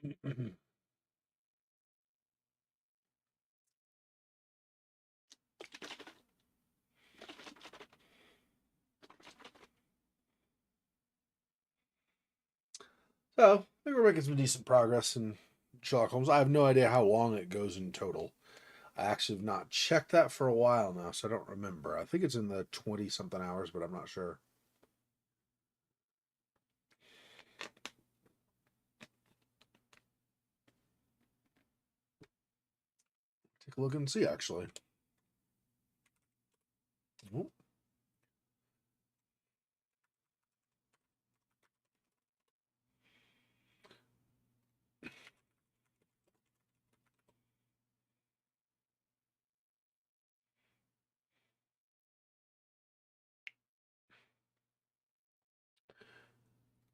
So, I think we're making some decent progress in Sherlock Holmes. I have no idea how long it goes in total. I actually have not checked that for a while now, so I don't remember. I think it's in the 20 something hours, but I'm not sure. Take a look and see, actually. Oh,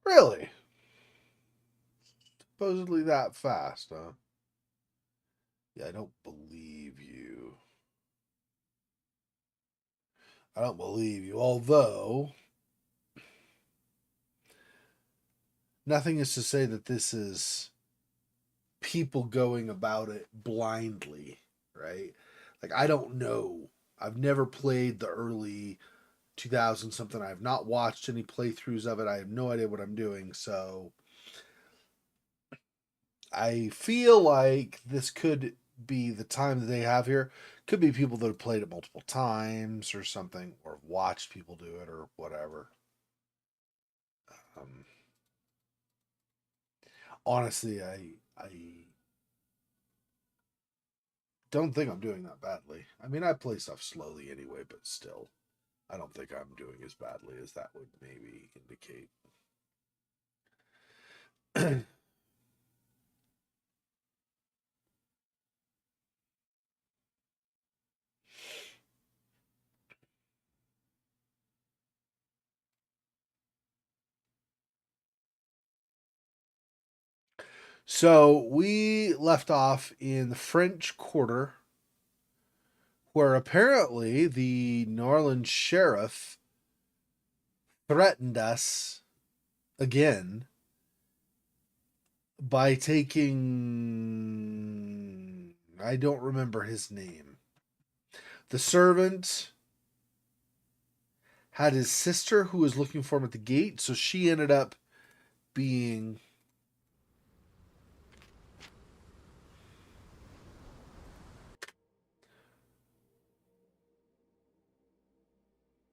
really? Supposedly that fast, huh? Yeah, I don't believe you. I don't believe you. Although, nothing is to say that this is people going about it blindly, right? Like, I don't know. I've never played the early 2000 something. I have not watched any playthroughs of it. I have no idea what I'm doing. So I feel like this could be the time that they have here. Could be people that have played it multiple times or something, or watched people do it or whatever. Um, honestly, I don't think I'm doing that badly. I mean, I play stuff slowly anyway, but still, I don't think I'm doing as badly as that would maybe indicate. So we left off in the French Quarter, where apparently the New Orleans sheriff threatened us again by taking. I don't remember his name. The servant had his sister who was looking for him at the gate, so she ended up being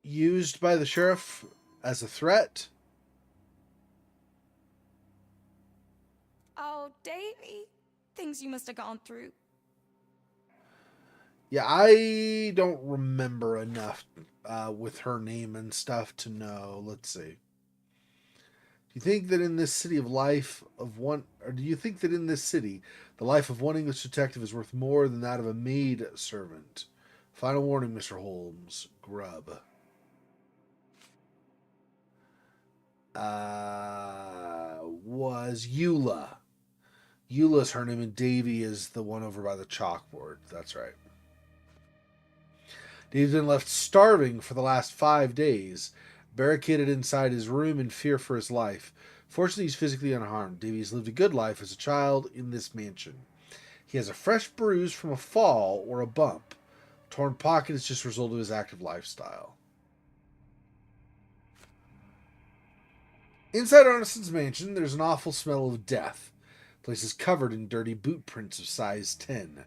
used by the sheriff as a threat. Oh, Davy. Things you must have gone through. Yeah, I don't remember enough with her name and stuff to know. Let's see. Do you think that in this city of life of one, or do you think that in this city, the life of one English detective is worth more than that of a maid servant? Final warning, Mr. Holmes. Grub. Was Eula. Eula's her name, and Davy is the one over by the chalkboard. That's right. Davy's been left starving for the last 5 days, barricaded inside his room in fear for his life. Fortunately, he's physically unharmed. Davy's lived a good life as a child in this mansion. He has a fresh bruise from a fall or a bump. Torn pocket is just a result of his active lifestyle. Inside Arneson's mansion, there's an awful smell of death. The place is covered in dirty boot prints of size 10.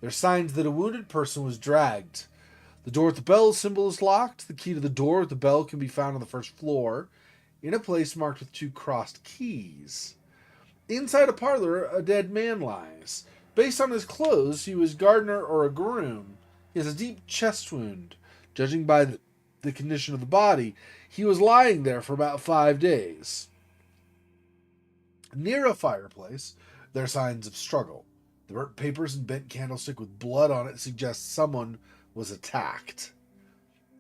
There are signs that a wounded person was dragged. The door with the bell symbol is locked. The key to the door with the bell can be found on the first floor, in a place marked with two crossed keys. Inside a parlor, a dead man lies. Based on his clothes, he was gardener or a groom. He has a deep chest wound. Judging by the condition of the body, he was lying there for about 5 days. Near a fireplace, there are signs of struggle. The burnt papers and bent candlestick with blood on it suggest someone was attacked.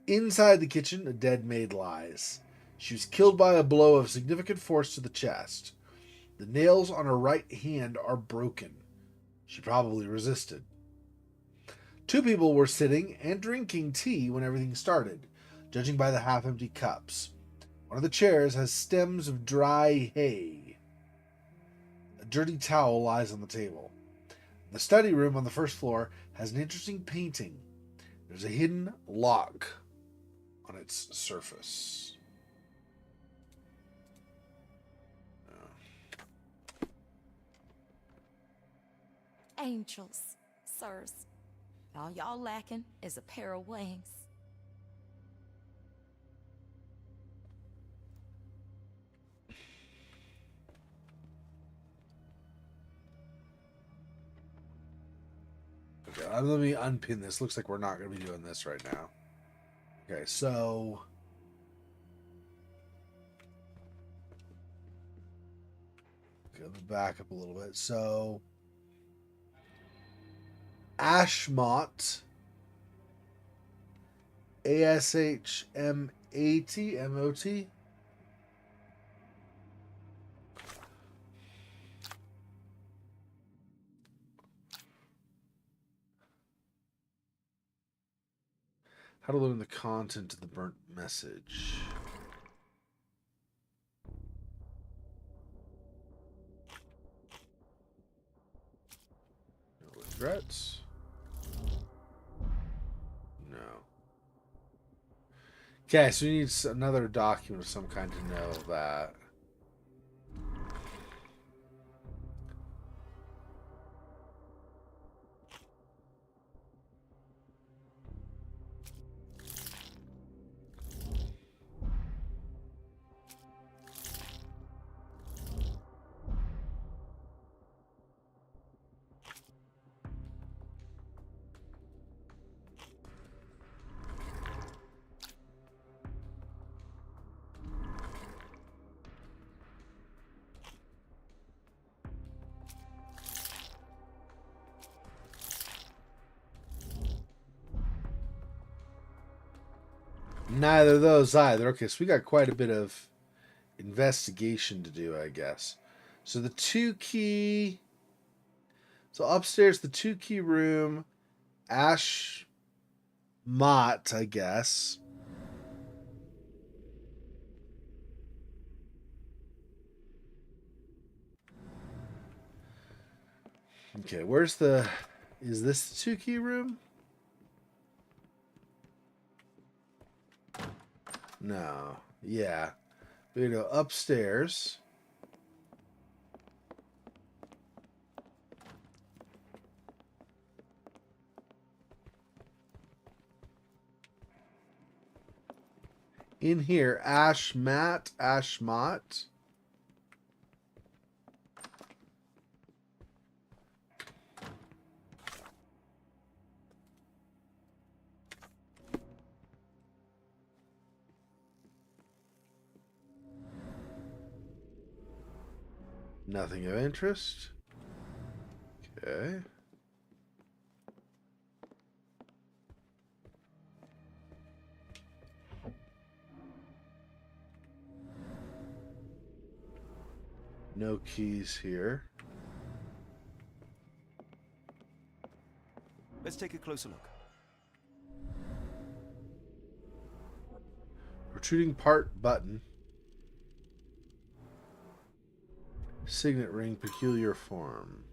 Inside the kitchen, a dead maid lies. She was killed by a blow of significant force to the chest. The nails on her right hand are broken. She probably resisted. Two people were sitting and drinking tea when everything started, judging by the half empty cups. One of the chairs has stems of dry hay. dirty towel lies on the table. The study room on the first floor has an interesting painting. There's a hidden lock on its surface. Angels, sirs. All y'all lacking is a pair of wings. Okay, let me unpin this. Looks like we're not going to be doing this right now. Okay, so... Okay, let me back up a little bit. So... Ashmot. A-S-H-M-A-T. M-O-T. How to learn the content of the burnt message. No regrets. No. Okay, so we need another document of some kind to know that. Neither of those either. Okay, so we got quite a bit of investigation to do, I guess. So the 2-key... So upstairs, the 2-key room, Ash Mott, I guess. Okay, where's the... Is this the 2-key room? No. Yeah. We go upstairs. In here, Ashmott. Nothing of interest. Okay. No keys here. Let's take a closer look. Protruding part button. Signet ring, peculiar form.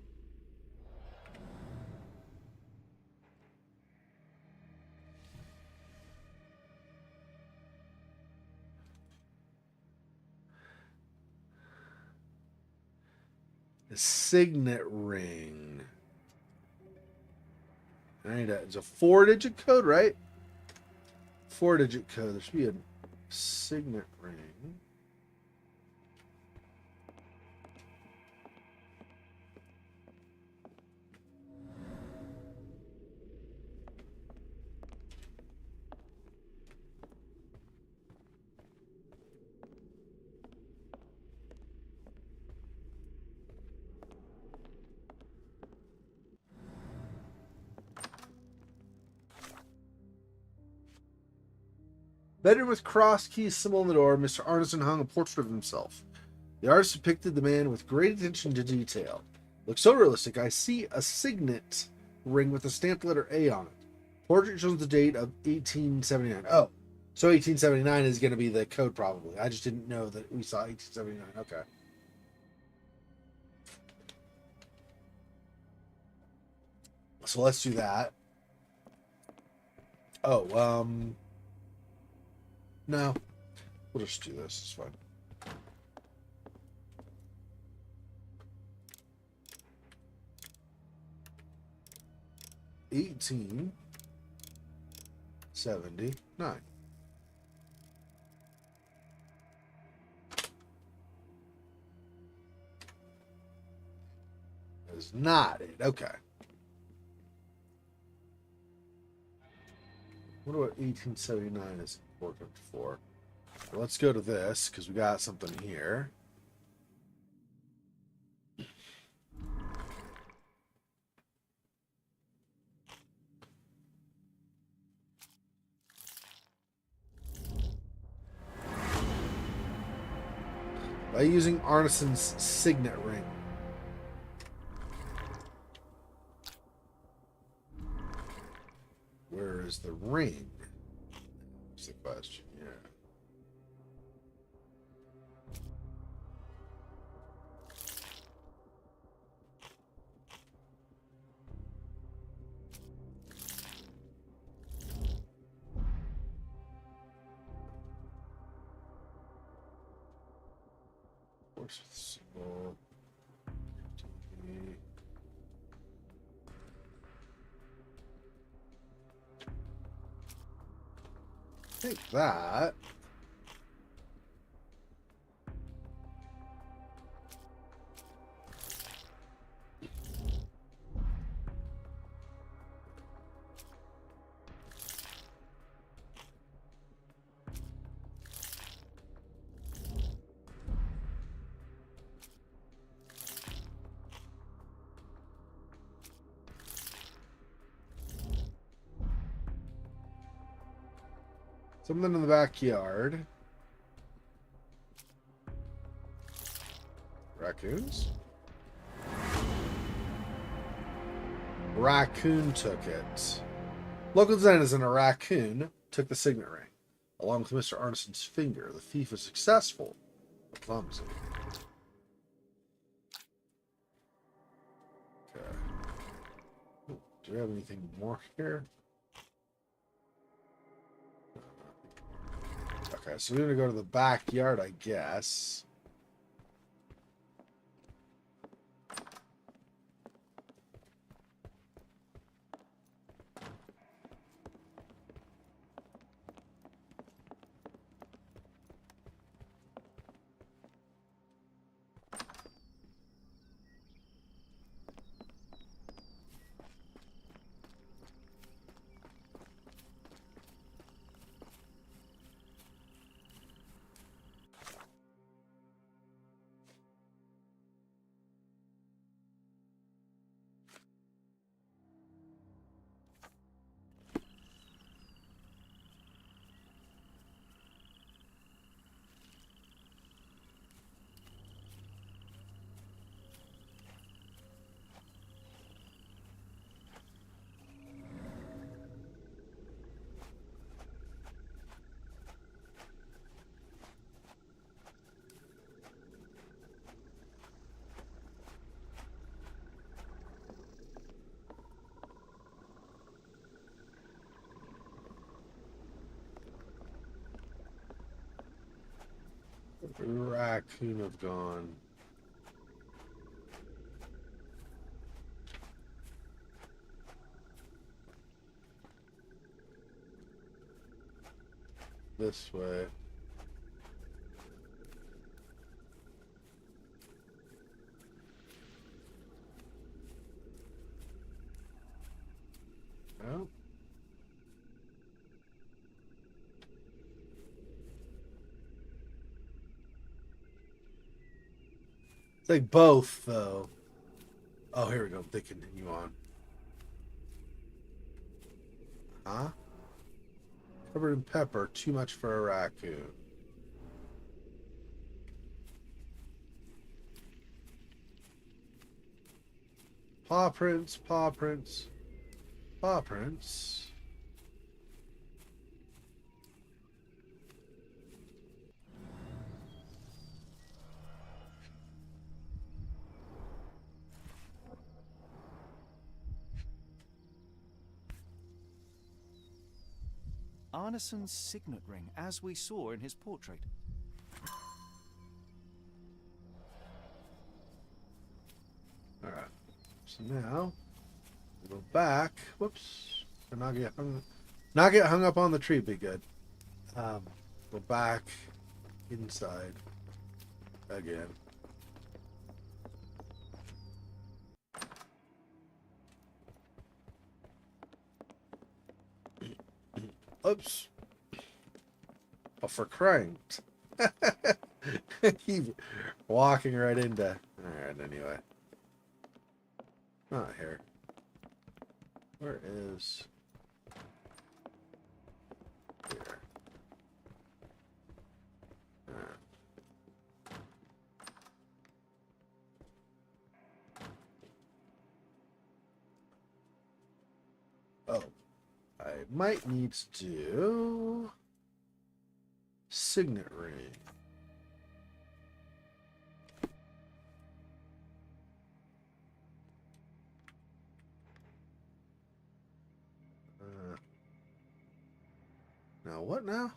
A signet ring. It's a 4-digit code, right? 4-digit code. There should be a signet ring. Bedroom with cross keys symbol on the door, Mr. Arneson hung a portrait of himself. The artist depicted the man with great attention to detail. Looks so realistic, I see a signet ring with a stamped letter A on it. Portrait shows the date of 1879. Oh, so 1879 is going to be the code probably. I just didn't know that we saw 1879. Okay. So let's do that. Oh, no. We'll just do this. It's fine. $18.79. Is not it. Okay. What about 1879 is important for? Well, let's go to this because we got something here. By using Arneson's signet ring. Where is the ring? That's the question, yeah. Where's the symbol? Take that. Something in the backyard. Raccoons? Raccoon took it. Local denizen, a raccoon took the signet ring. Along with Mr. Arneson's finger, the thief was successful, but clumsy. Okay. Do we have anything more here? Okay, so we're gonna go to the backyard, I guess. Where the raccoon have gone? This way. No. It's like both, though. Oh, here we go. They continue on. Huh? Covered in pepper. Too much for a raccoon. Paw prints, paw prints, paw prints. Arneson's signet ring, as we saw in his portrait. Alright. So now, we'll go back. Whoops. And not get hung up on the tree, be good. Go back inside again. Oops. Oh, for crying. Keep walking right into. Alright, anyway. Not here. Where is. Here. Oh. I might need to do signet ring. Now what now?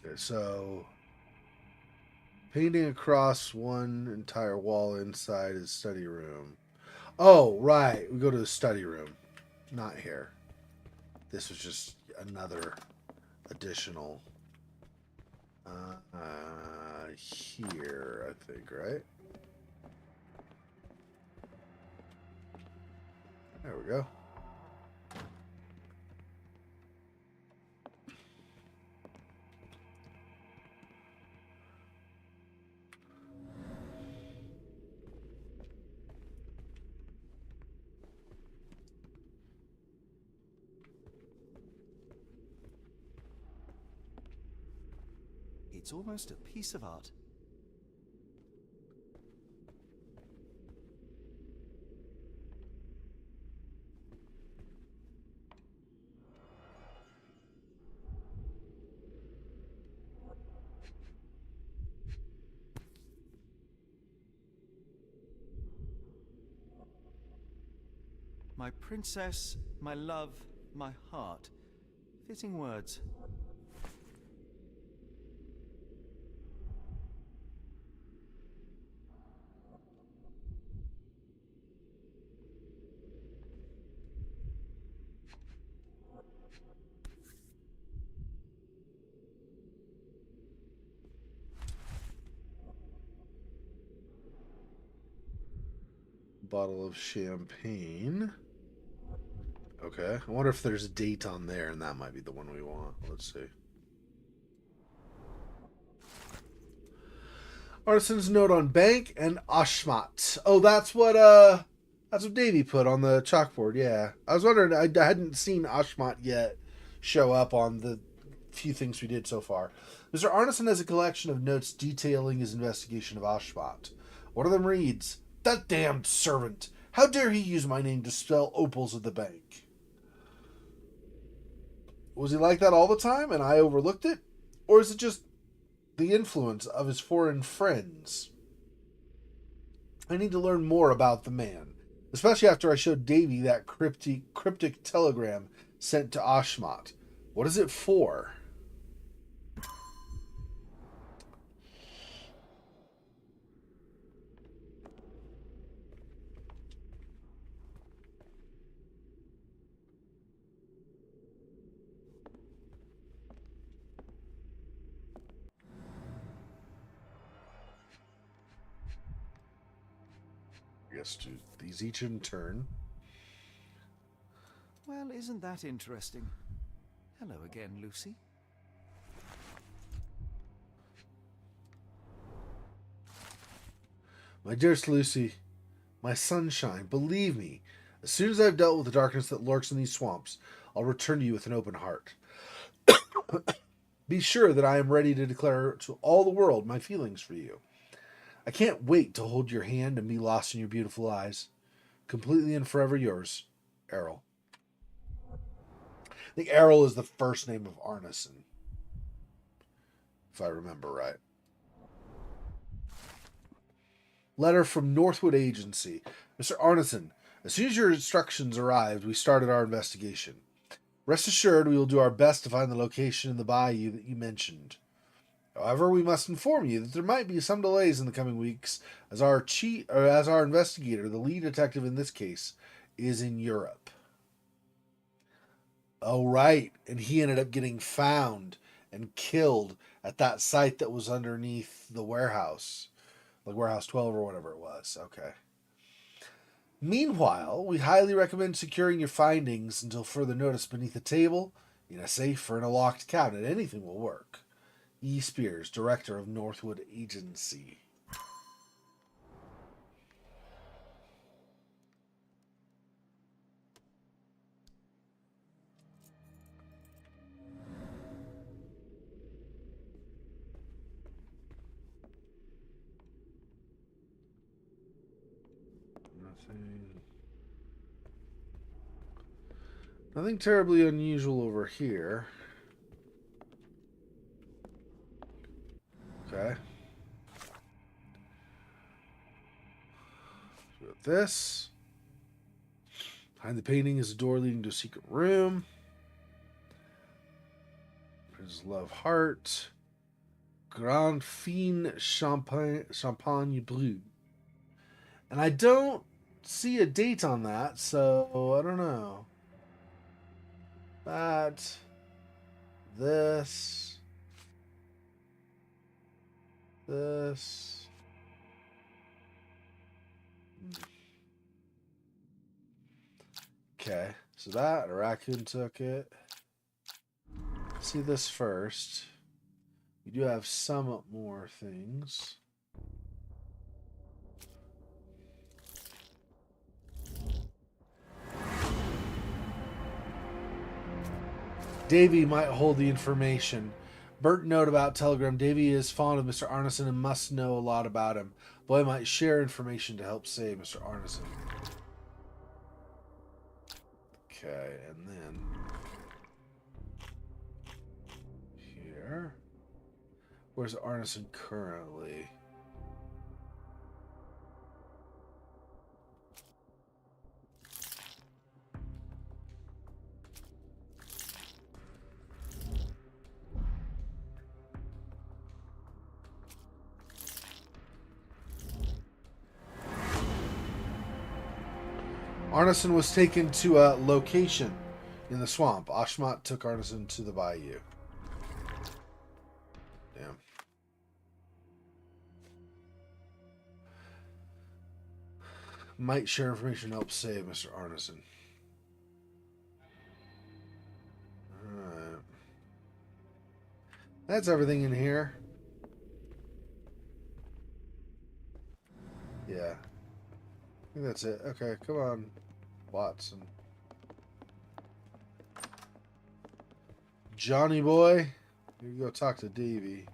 Okay, so painting across one entire wall inside his study room. Oh, right. We go to the study room. Not here. This was just another additional here, I think, right? There we go. It's almost a piece of art. My princess, my love, my heart. Fitting words. Bottle of champagne. Okay. I wonder if there's a date on there, and that might be the one we want. Let's see. Arneson's note on bank and Ashmat. Oh, that's what Davey put on the chalkboard. Yeah, I was wondering. I hadn't seen Ashmat yet show up on the few things we did so far. Mr. Arneson has a collection of notes detailing his investigation of Ashmat. One of them reads, "That damned servant! How dare he use my name to spell opals at the bank?" Was he like that all the time and I overlooked it? Or is it just the influence of his foreign friends? I need to learn more about the man, especially after I showed Davy that cryptic telegram sent to Ashmat. What is it for? I guess do these each in turn. Well, isn't that interesting? Hello again, Lucy. My dearest Lucy, my sunshine, believe me, as soon as I've dealt with the darkness that lurks in these swamps, I'll return to you with an open heart. Be sure that I am ready to declare to all the world my feelings for you. I can't wait to hold your hand and be lost in your beautiful eyes. Completely and forever yours, Errol. I think Errol is the first name of Arneson, if I remember right. Letter from Northwood Agency. Mr. Arneson, as soon as your instructions arrived, we started our investigation. Rest assured we will do our best to find the location in the bayou that you mentioned. However, we must inform you that there might be some delays in the coming weeks, as our investigator, the lead detective in this case, is in Europe. Oh, right. And he ended up getting found and killed at that site that was underneath the warehouse. Like Warehouse 12 or whatever it was. Okay. Meanwhile, we highly recommend securing your findings until further notice beneath a table, in a safe, or in a locked cabinet. Anything will work. E. Spears, Director of Northwood Agency. Nothing terribly unusual over here. Okay. So with this. Behind the painting is a door leading to a secret room. There's Love Heart. Grand Fin Champagne Bleu. And I don't see a date on that, so I don't know. This. Okay, so that, a raccoon took it. Let's see this first. We do have some more things. Davy might hold the information. Bert note about Telegram. Davy is fond of Mr. Arneson and must know a lot about him. Boy might share information to help save Mr. Arneson. Okay, and then here. Where's Arneson currently? Arneson was taken to a location in the swamp. Ashmat took Arneson to the bayou. Damn. Might share information to help save Mr. Arneson. Alright. That's everything in here. Yeah. I think that's it. Okay, come on, Watson. Johnny boy, you go talk to Davy.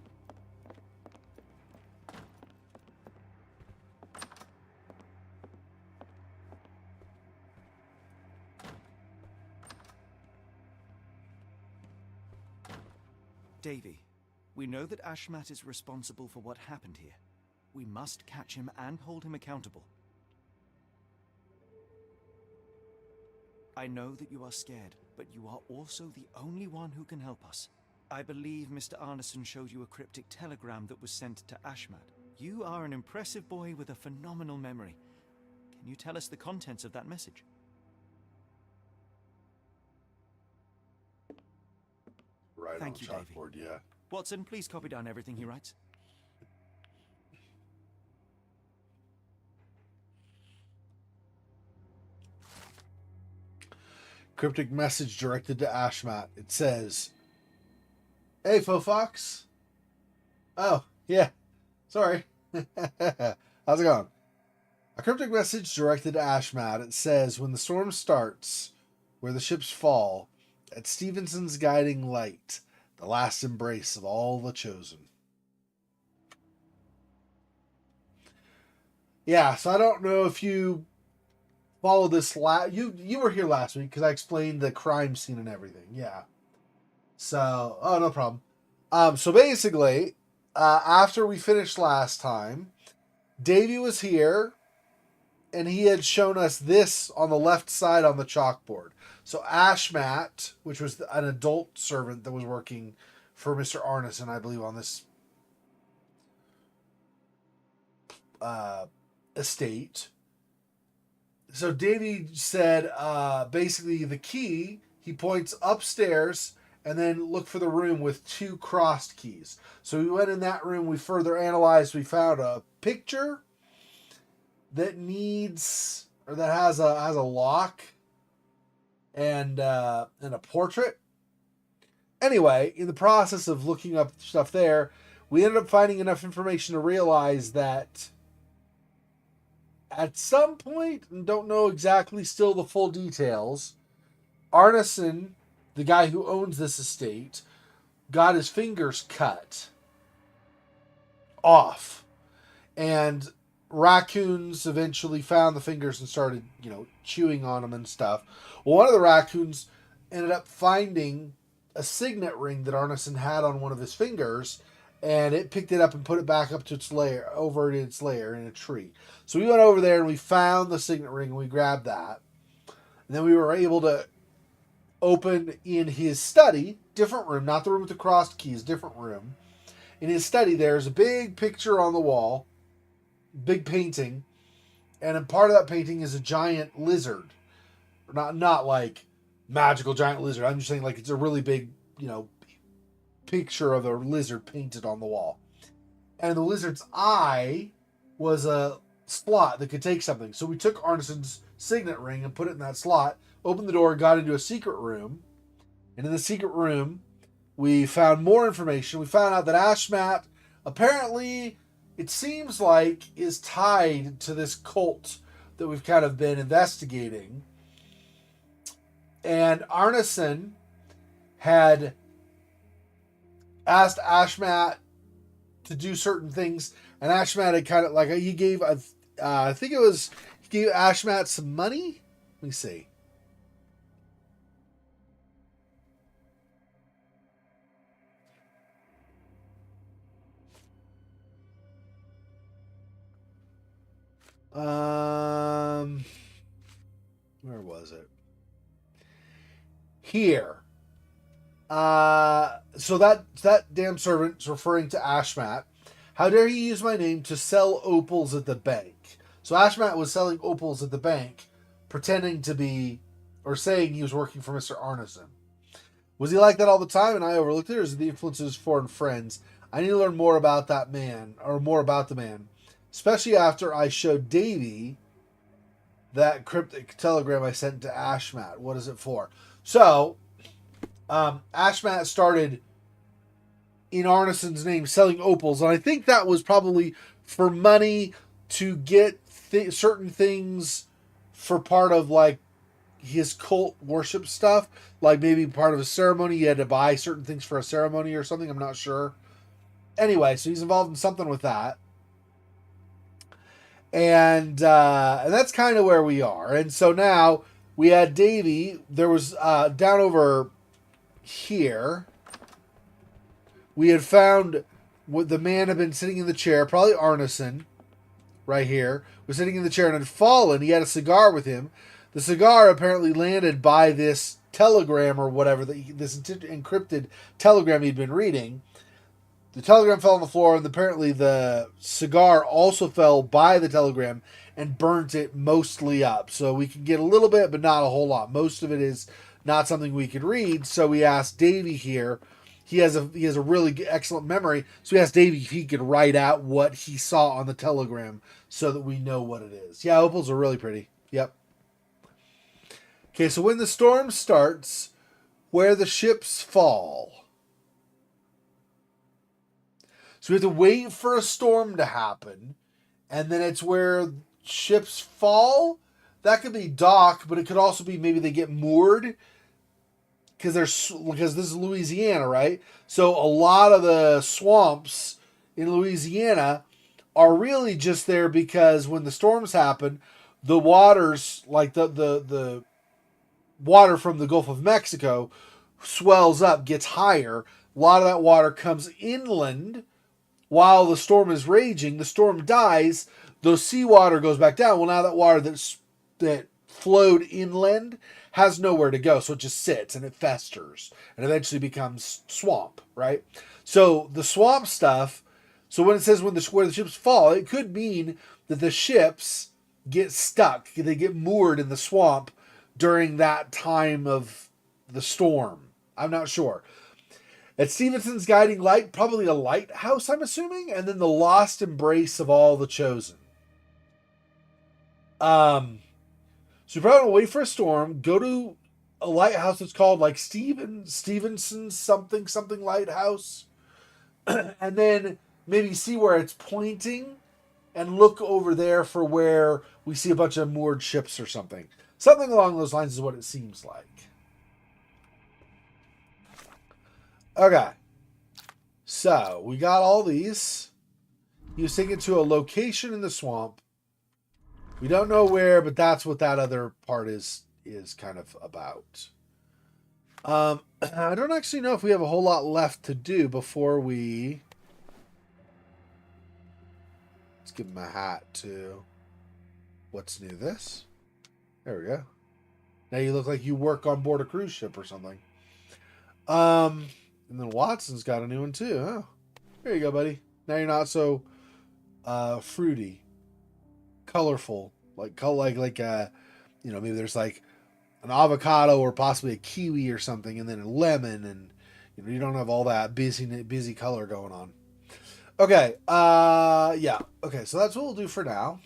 Davy, we know that Ashmat is responsible for what happened here. We must catch him and hold him accountable. I know that you are scared, but you are also the only one who can help us. I believe Mr. Arneson showed you a cryptic telegram that was sent to Ashmat. You are an impressive boy with a phenomenal memory. Can you tell us the contents of that message? Right. Thank you, chalkboard, Davy. Yeah. Watson, please copy down everything he writes. Cryptic message directed to Ashmat. It says, "Hey, Fofox. Oh, yeah. Sorry. How's it going? A cryptic message directed to Ashmat. It says, when the storm starts, where the ships fall, at Stevenson's guiding light, the last embrace of all the chosen." Yeah, so I don't know if you followed this you were here last week because I explained the crime scene and everything. Yeah. So, oh, no problem. So basically, after we finished last time, Davy was here, and he had shown us this on the left side on the chalkboard. So Ashmat, which was an adult servant that was working for Mr. Arneson, I believe, on this estate. So Davy said, basically the key, he points upstairs and then look for the room with 2 crossed keys. So we went in that room, we further analyzed, we found a picture that needs, or that has a lock and a portrait. Anyway, in the process of looking up stuff there, we ended up finding enough information to realize that at some point, and don't know exactly still the full details, Arneson, the guy who owns this estate, got his fingers cut off. And raccoons eventually found the fingers and started, chewing on them and stuff. Well, one of the raccoons ended up finding a signet ring that Arneson had on one of his fingers, and it picked it up and put it back up to its lair, over in its lair in a tree. So we went over there and we found the signet ring and we grabbed that. And then we were able to open in his study, different room, not the room with the crossed keys, different room. In his study, there's a big picture on the wall, big painting, and a part of that painting is a giant lizard. Not like magical giant lizard. I'm just saying like it's a really big, picture of a lizard painted on the wall. And the lizard's eye was a slot that could take something. So we took Arneson's signet ring and put it in that slot, opened the door, got into a secret room. And in the secret room, we found more information. We found out that Ashmat, apparently, it seems like, is tied to this cult that we've kind of been investigating. And Arneson had asked Ashmat to do certain things, and Ashmat had kind of like he gave I think it was he gave Ashmat some money. Let me see. Where was it? Here. So that damn servant's referring to Ashmat. How dare he use my name to sell opals at the bank? So Ashmat was selling opals at the bank, pretending to be, or saying he was working for Mr. Arneson. Was he like that all the time and I overlooked it, or is it the influence of his foreign friends? I need to learn more about that man, or more about the man. Especially after I showed Davy that cryptic telegram I sent to Ashmat. What is it for? So, Ashmat started, in Arneson's name, selling opals. And I think that was probably for money to get certain things for part of, like, his cult worship stuff. Like, maybe part of a ceremony. You had to buy certain things for a ceremony or something. I'm not sure. Anyway, so he's involved in something with that. And that's kind of where we are. And so now we had Davy. There was down over here. We had found what the man had been sitting in the chair, probably Arneson, right here, was sitting in the chair and had fallen. He had a cigar with him. The cigar apparently landed by this telegram or whatever, this encrypted telegram he'd been reading. The telegram fell on the floor, and apparently the cigar also fell by the telegram and burnt it mostly up. So we can get a little bit, but not a whole lot. Most of it is not something we could read. So we asked Davy here. He has a really excellent memory. So we asked Davy if he could write out what he saw on the telegram so that we know what it is. Yeah, opals are really pretty. Yep. Okay, so when the storm starts, where the ships fall. So we have to wait for a storm to happen, and then it's where ships fall. That could be dock, but it could also be maybe they get moored because this is Louisiana, right? So a lot of the swamps in Louisiana are really just there because when the storms happen, the waters, like the water from the Gulf of Mexico, swells up, gets higher. A lot of that water comes inland. While the storm is raging, the storm dies, the seawater goes back down. Well, now that water that flowed inland has nowhere to go, so it just sits and it festers and eventually becomes swamp, right? So the swamp stuff. So when it says where the ships fall, it could mean that the ships get stuck, they get moored in the swamp during that time of the storm. I'm not sure. At Stevenson's guiding light, probably a lighthouse, I'm assuming, and then the lost embrace of all the chosen. So you probably want to wait for a storm, go to a lighthouse that's called like Stevenson's something lighthouse, and then maybe see where it's pointing and look over there for where we see a bunch of moored ships or something. Something along those lines is what it seems like. Okay. So, we got all these. He was taken to a location in the swamp. We don't know where, but that's what that other part is kind of about. I don't actually know if we have a whole lot left to do before we... Let's give him a hat too. What's new? This? There we go. Now you look like you work on board a cruise ship or something. And then Watson's got a new one too. Oh, there you go, buddy. Now you're not so fruity, colorful, like maybe there's like an avocado or possibly a kiwi or something, and then a lemon, and you don't have all that busy color going on. Okay, yeah. Okay, so that's what we'll do for now.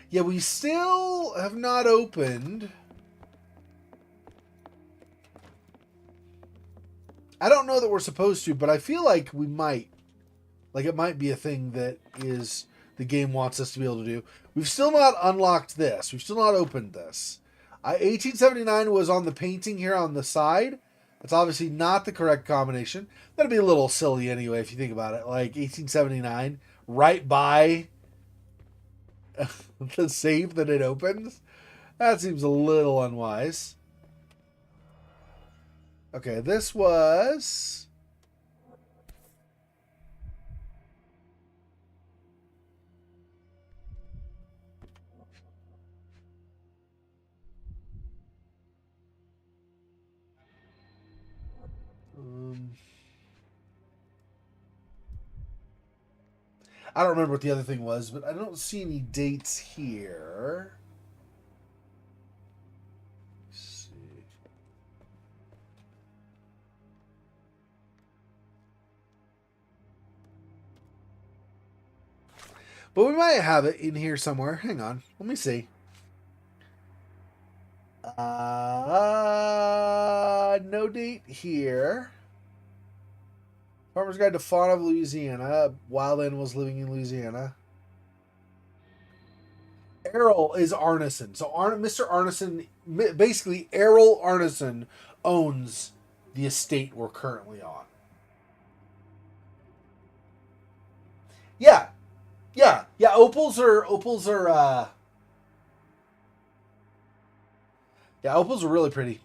Yeah, we still have not opened. I don't know that we're supposed to, but I feel like we might. Like it might be a thing that is the game wants us to be able to do. We've still not unlocked this. We've still not opened this. 1879 was on the painting here on the side. That's obviously not the correct combination. That'd be a little silly anyway if you think about it. Like 1879, right by the safe that it opens. That seems a little unwise. Okay, this was... I don't remember what the other thing was, but I don't see any dates here. Let's see. But we might have it in here somewhere. Hang on. Let me see. No date here. Farmer's Guide to Fauna of Louisiana. Wild animals living in Louisiana. Errol is Arneson. So Mr. Arneson, basically Errol Arneson owns the estate we're currently on. Yeah. Opals are opals are really pretty.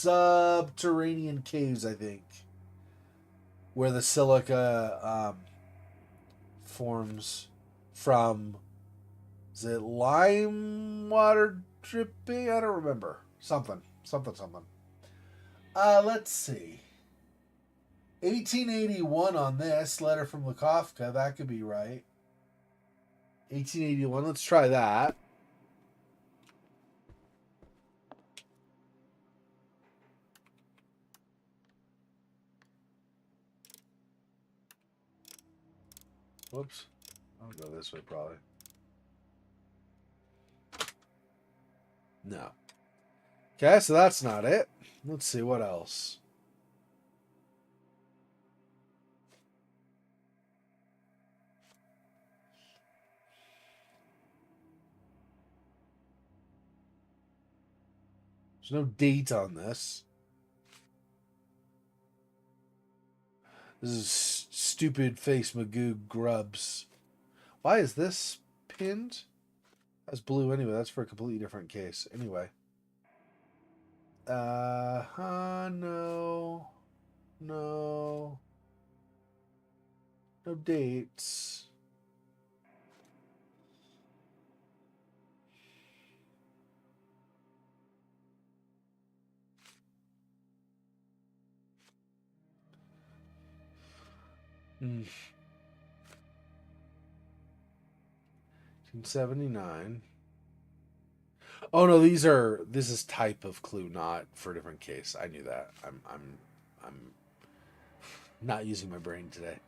Subterranean caves, I think, where the silica forms from. Is it lime water dripping? I don't remember. Something. Let's see. 1881 on this letter from Lukofka. That could be right. 1881. Let's try that. Whoops. I'll go this way probably. No. Okay, so that's not it. Let's see what else. There's no date on this. This is stupid face Magoo Grubs. Why is this pinned? That's blue anyway. That's for a completely different case. Anyway. No. No. No dates. Hmm. 1979. Oh no, this is type of clue, not for a different case. I knew that. I'm not using my brain today.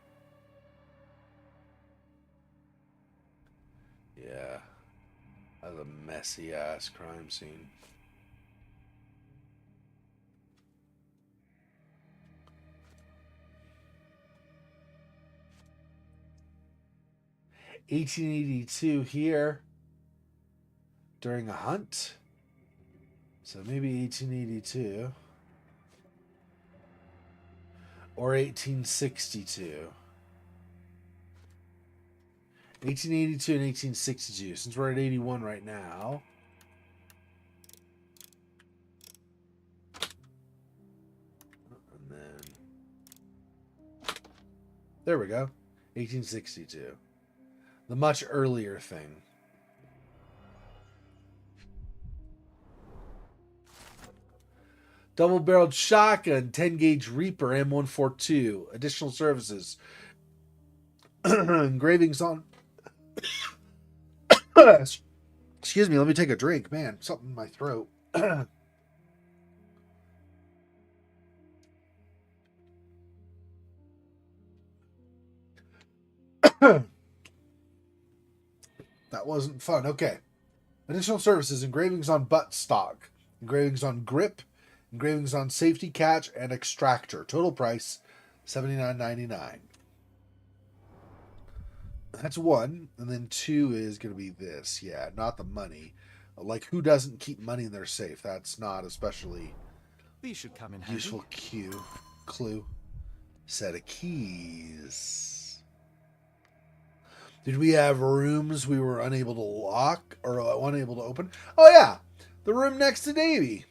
Yeah. That was a messy ass crime scene. $1882 here during a hunt. So maybe 1882 or 1862. 1882 and 1862. Since we're at 81 right now. And then there we go. 1862. The much earlier thing. Double-barreled shotgun, 10-gauge Reaper, M142. Additional services. Engravings on... Excuse me, let me take a drink. Man, something in my throat. That wasn't fun. Okay. Additional services. Engravings on buttstock. Engravings on grip. Engravings on safety catch and extractor. Total price, $79.99. That's one. And then two is going to be this. Yeah, not the money. Like, who doesn't keep money in their safe? That's not especially These should come in useful handy. clue. Set of keys. Did we have rooms we were unable to lock or unable to open? Oh, yeah. The room next to Davy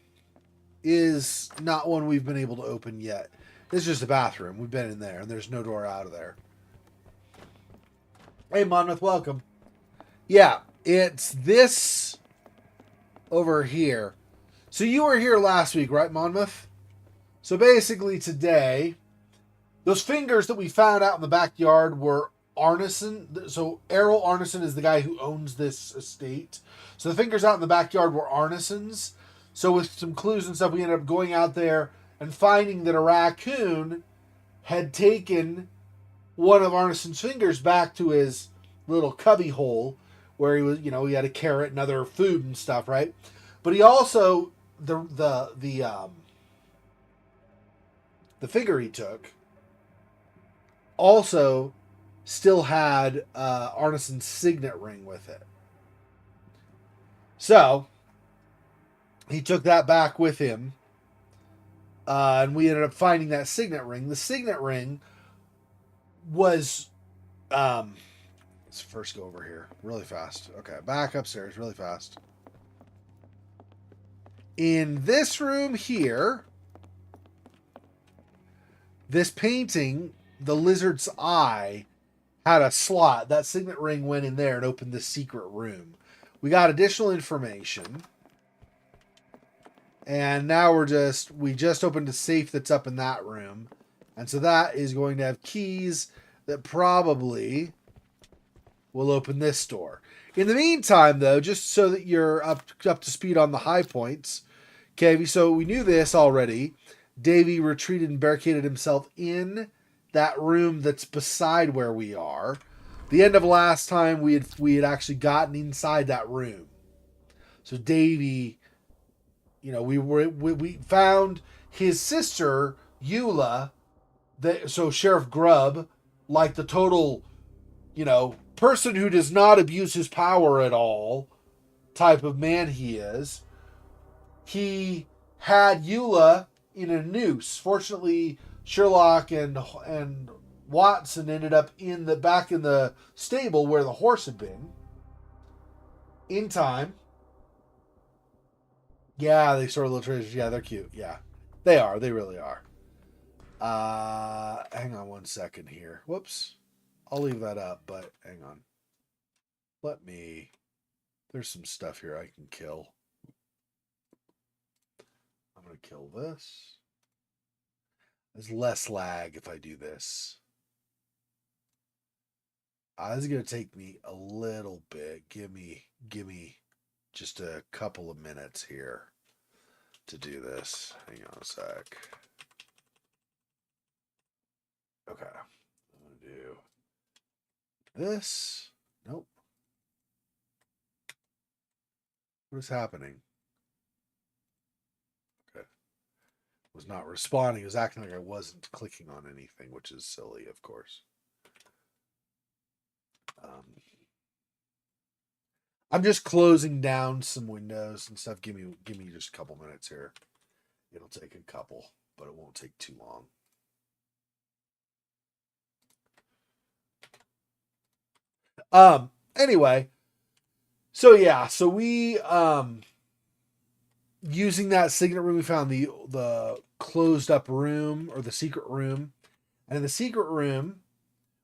is not one we've been able to open yet. It's just a bathroom. We've been in there, and there's no door out of there. Hey, Monmouth, welcome. Yeah, it's this over here. So you were here last week, right, Monmouth? So basically today, those fingers that we found out in the backyard were Arneson. So Errol Arneson is the guy who owns this estate. So the fingers out in the backyard were Arneson's. So with some clues and stuff, we ended up going out there and finding that a raccoon had taken one of Arneson's fingers back to his little cubby hole where he was, he had a carrot and other food and stuff, right? But he also the figure he took also still had Arneson's signet ring with it. So he took that back with him, and we ended up finding that signet ring. The signet ring was, let's first go over here really fast. Okay, back upstairs really fast. In this room here, this painting, the lizard's eye, had a slot. That signet ring went in there and opened this secret room. We got additional information. And now we just opened a safe that's up in that room. And so that is going to have keys that probably will open this door. In the meantime, though, just so that you're up to speed on the high points, okay, so we knew this already. Davy retreated and barricaded himself in that room that's beside where we are. The end of last time, we had actually gotten inside that room. So Davy, we found his sister Eula. So Sheriff Grubb, like the total, person who does not abuse his power at all, type of man he is. He had Eula in a noose. Fortunately, Sherlock and Watson ended up back in the stable where the horse had been. In time. Yeah, they store little treasures. Yeah, they're cute. Yeah, they are. They really are. Hang on one second here. Whoops. I'll leave that up, but hang on. Let me. There's some stuff here I can kill. I'm going to kill this. There's less lag if I do this. This is going to take me a little bit. Give me just a couple of minutes here to do this. Hang on a sec. Okay. I'm going to do this. Nope. What is happening? Okay. Was not responding. It was acting like I wasn't clicking on anything, which is silly, of course. I'm just closing down some windows and stuff. Give me just a couple minutes here. It'll take a couple, but it won't take too long. Anyway, so yeah, so we using that signet room, we found the closed up room, or the secret room. And in the secret room,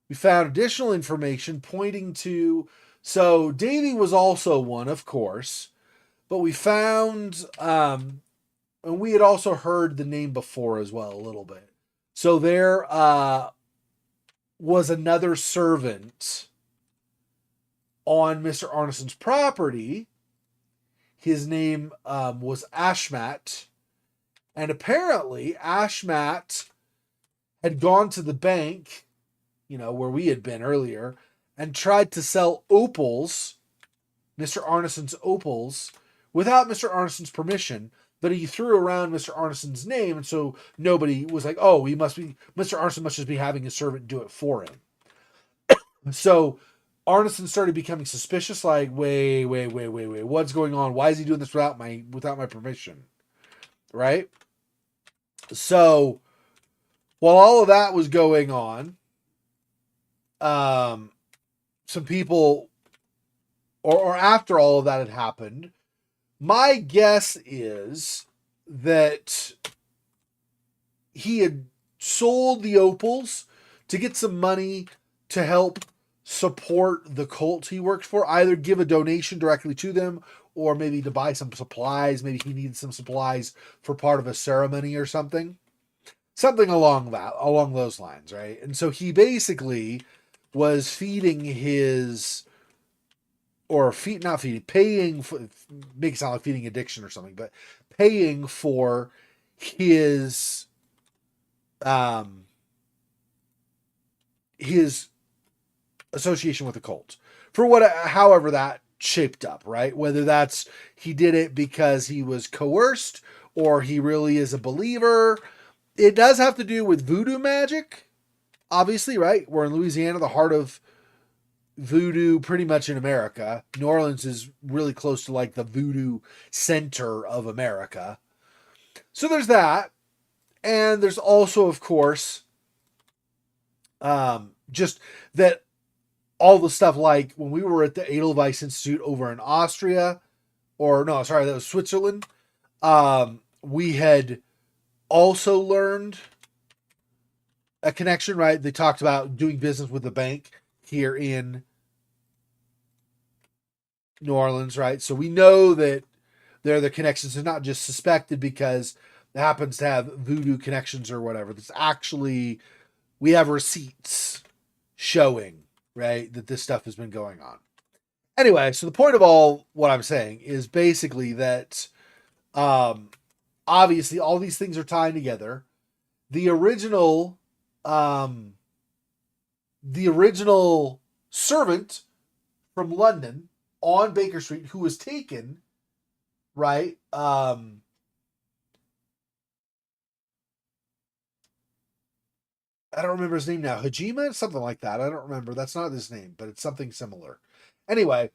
we found additional information pointing to, so Davy was also one, of course, but we found and we had also heard the name before as well a little bit. So there was another servant on Mr. Arneson's property. His name was Ashmat. And apparently Ashmat had gone to the bank, where we had been earlier, and tried to sell opals, Mr. Arneson's opals, without Mr. Arneson's permission. But he threw around Mr. Arneson's name, and so nobody was like, oh, Mr. Arneson must just be having his servant do it for him. So Arneson started becoming suspicious, like, wait, what's going on? Why is he doing this without my permission? Right? So while all of that was going on, some people, or after all of that had happened, my guess is that he had sold the opals to get some money to help support the cult he worked for, either give a donation directly to them, or maybe to buy some supplies. Maybe he needed some supplies for part of a ceremony or something along those lines, right? And so he basically was feeding his, or not feeding, paying for, make it sound like feeding addiction or something, but paying for his his association with the cult, for however that shaped up, right? Whether that's he did it because he was coerced, or he really is a believer. It does have to do with voodoo magic, obviously, right? We're in Louisiana, the heart of voodoo, pretty much in America. New Orleans is really close to like the voodoo center of America. So there's that. And there's also, of course, just that all the stuff, like when we were at the Edelweiss Institute over in Austria, or no, sorry, that was Switzerland. We had also learned a connection, right? They talked about doing business with the bank here in New Orleans, right? So we know that there are the connections. They're not just suspected because it happens to have voodoo connections or whatever. That's actually, we have receipts showing, right, that this stuff has been going on. Anyway, so the point of all what I'm saying is basically that obviously all these things are tying together. The original servant from London on Baker Street, who was taken, right? I don't remember his name now. Hajima? Something like that. I don't remember. That's not his name, but it's something similar. Anyway,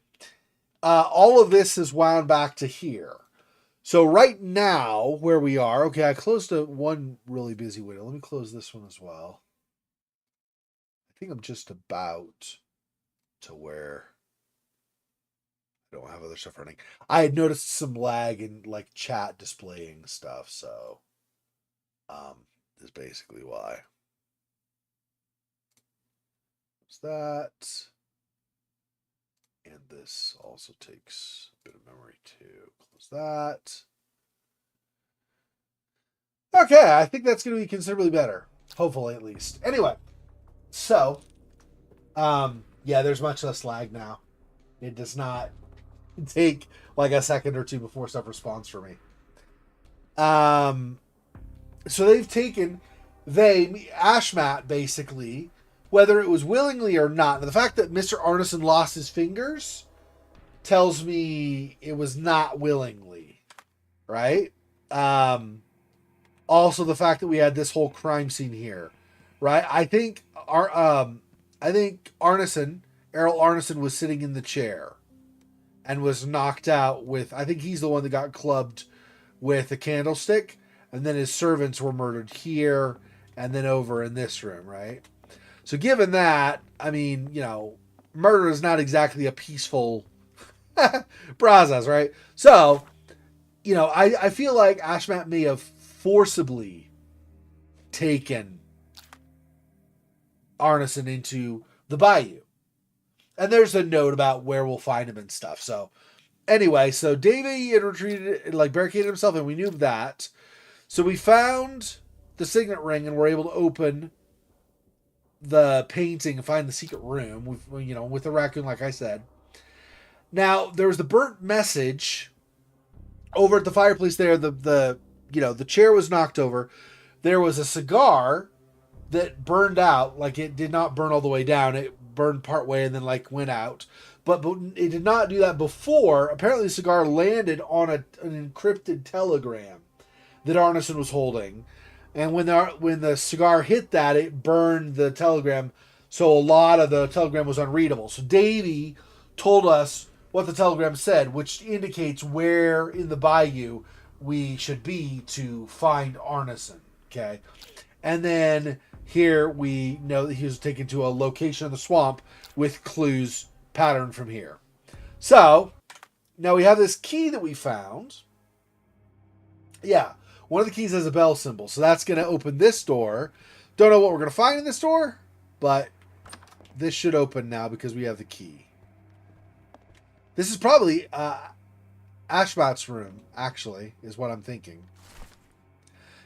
all of this is wound back to here. So right now, where we are, okay, I closed one really busy window. Let me close this one as well. I think I'm just about to where I don't have other stuff running. I had noticed some lag in like chat displaying stuff, so is basically why. What's that? And this also takes a bit of memory too. Close that. Okay, I think that's going to be considerably better. Hopefully, at least. Anyway, so, yeah, there's much less lag now. It does not take like a second or two before stuff responds for me. So they've taken, Ashmat basically, whether it was willingly or not. The fact that Mr. Arneson lost his fingers tells me it was not willingly, right? Also, the fact that we had this whole crime scene here, right? I think Arneson, Errol Arneson, was sitting in the chair and was knocked out with. I think he's the one that got clubbed with a candlestick, and then his servants were murdered here and then over in this room, right? So, given that, I mean, murder is not exactly a peaceful process, right? So, I feel like Ashmat may have forcibly taken Arneson into the bayou. And there's a note about where we'll find him and stuff. So, anyway, so Davey had retreated, like barricaded himself, and we knew that. So we found the signet ring and were able to open the painting and find the secret room with the raccoon, like I said. Now, there was the burnt message over at the fireplace there. The chair was knocked over. There was a cigar that burned out. Like, it did not burn all the way down. It burned part way and then like went out. But it did not do that before. Apparently the cigar landed on an encrypted telegram that Arneson was holding. And when the cigar hit that, it burned the telegram. So a lot of the telegram was unreadable. So Davey told us what the telegram said, which indicates where in the bayou we should be to find Arneson. Okay. And then here we know that he was taken to a location in the swamp with clues patterned from here. So now we have this key that we found. Yeah. One of the keys has a bell symbol. So that's going to open this door. Don't know what we're going to find in this door, but this should open now because we have the key. This is probably Ashmat's room, actually, is what I'm thinking.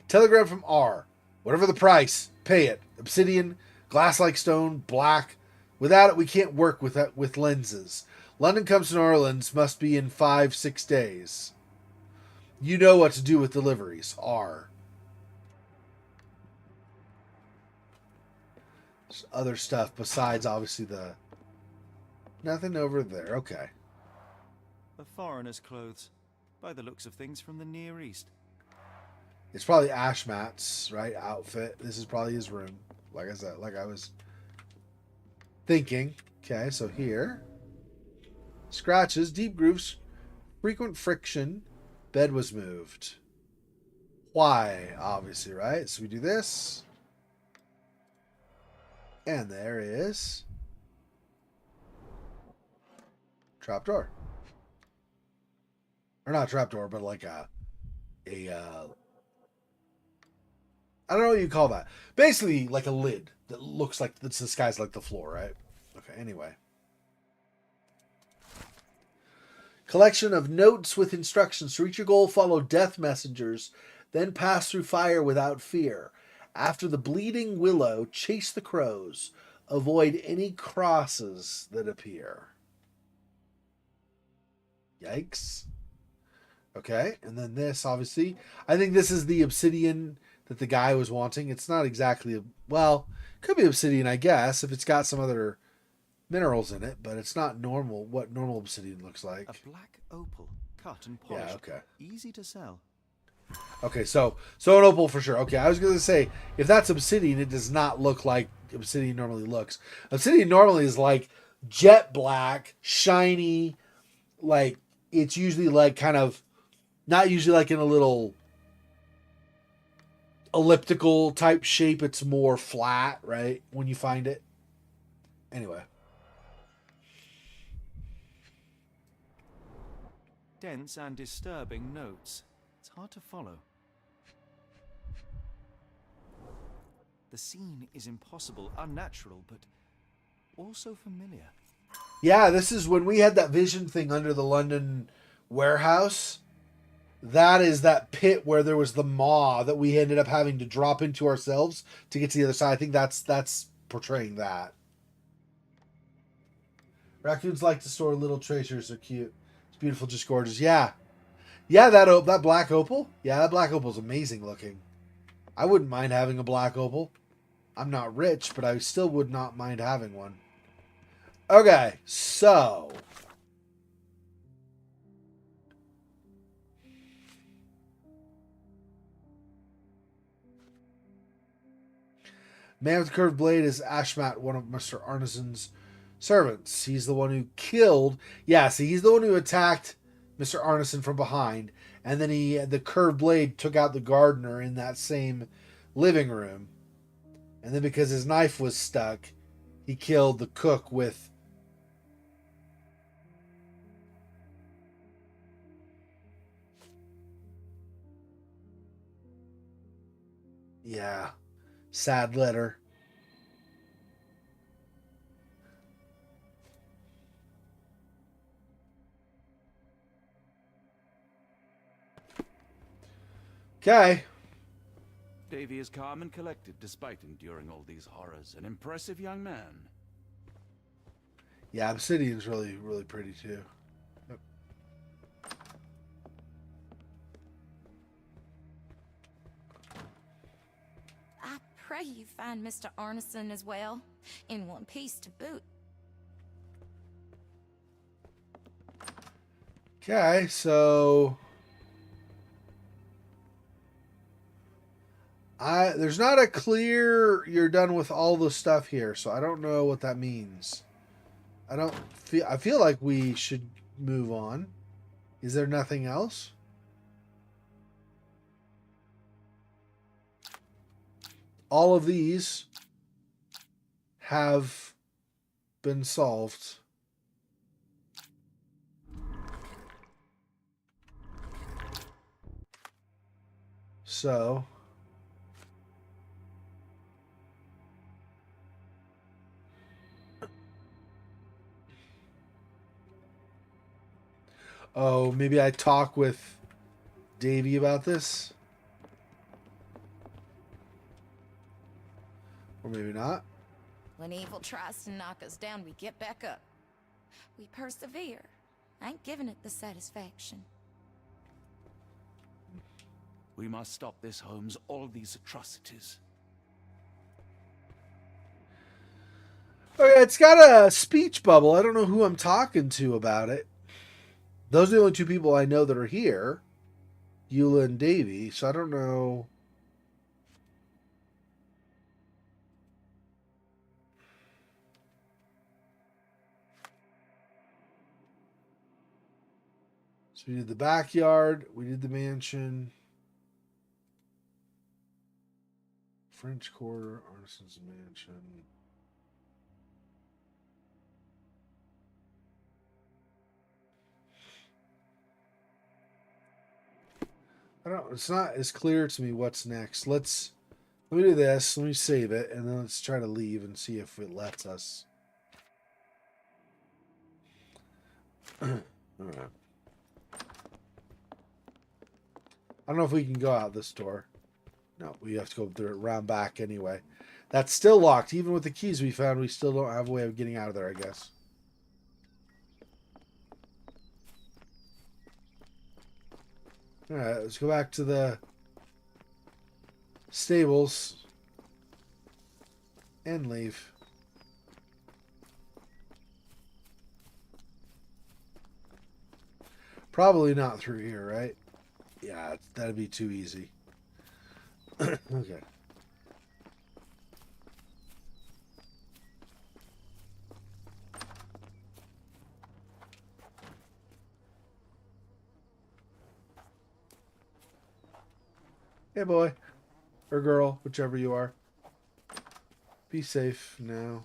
Telegram from R. Whatever the price, pay it. Obsidian, glass-like stone, black. Without it, we can't work with lenses. London comes to New Orleans, must be in 5-6 days. You know what to do with deliveries. R. There's other stuff besides, obviously, the... Nothing over there. Okay. A foreigner's clothes, by the looks of things from the Near East. It's probably Ashmat's, right, outfit. This is probably his room. Like I said, like I was thinking. Okay, so here. Scratches, deep grooves, frequent friction. Bed was moved. Why? Obviously, right? So we do this. And there is trapdoor. Or not trapdoor, but like a I don't know what you call that. Basically, like a lid that looks like it's disguised like the floor, right? Okay, anyway. Collection of notes with instructions. To reach your goal, follow death messengers, then pass through fire without fear. After the bleeding willow, chase the crows. Avoid any crosses that appear. Yikes. Okay, and then this, obviously. I think this is the obsidian that the guy was wanting. It's not exactly, could be obsidian, I guess, if it's got some other minerals in it, but it's not normal, what normal obsidian looks like. A black opal, cut and polished. Yeah, okay. Easy to sell. Okay, so an opal for sure. Okay, I was going to say, if that's obsidian, it does not look like obsidian normally looks. Obsidian normally is like jet black, shiny, like it's usually like kind of, not usually like in a little elliptical type shape. It's more flat, right? When you find it. Anyway. dense and disturbing notes. It's hard to follow. The scene is impossible, unnatural, but also familiar. Yeah, this is when we had that vision thing under the London warehouse. That is that pit where there was the maw that we ended up having to drop into ourselves to get to the other side. I think that's portraying that. Raccoons like to store little treasures. They're cute. It's beautiful, just gorgeous. Yeah. Yeah, that black opal. Yeah, that black opal's amazing looking. I wouldn't mind having a black opal. I'm not rich, but I still would not mind having one. Okay, so man with the curved blade is Ashmat, one of Mr. Arneson's servants. He's the one who killed. Yeah, see, he's the one who attacked Mr. Arneson from behind, and then the curved blade took out the gardener in that same living room. And then because his knife was stuck, he killed the cook with... Yeah. Sad letter. Okay. Davy is calm and collected despite enduring all these horrors. An impressive young man. Yeah, Obsidian's really, really pretty too. Yep. I pray you find Mr. Arneson as well, in one piece to boot. Okay, so... there's not a clear you're done with all the stuff here, so I don't know what that means. I feel like we should move on. Is there nothing else? All of these have been solved. So... Oh, maybe I talk with Davy about this? Or maybe not. When evil tries to knock us down, we get back up. We persevere. I ain't giving it the satisfaction. We must stop this, Holmes. All these atrocities. Okay, it's got a speech bubble. I don't know who I'm talking to about it. Those are the only two people I know that are here. Eula and Davy, so I don't know. So we did the backyard, we did the mansion. French Quarter, Arneson's mansion. It's not as clear to me what's next. Let me do this. Let me save it, and then let's try to leave and see if it lets us. All right. I don't know if we can go out this door. No, we have to go through it round back anyway. That's still locked. Even with the keys we found, we still don't have a way of getting out of there, I guess. Alright, let's go back to the stables and leave. Probably not through here, right? Yeah, that'd be too easy. Okay. Hey, boy. Or girl, whichever you are. Be safe now.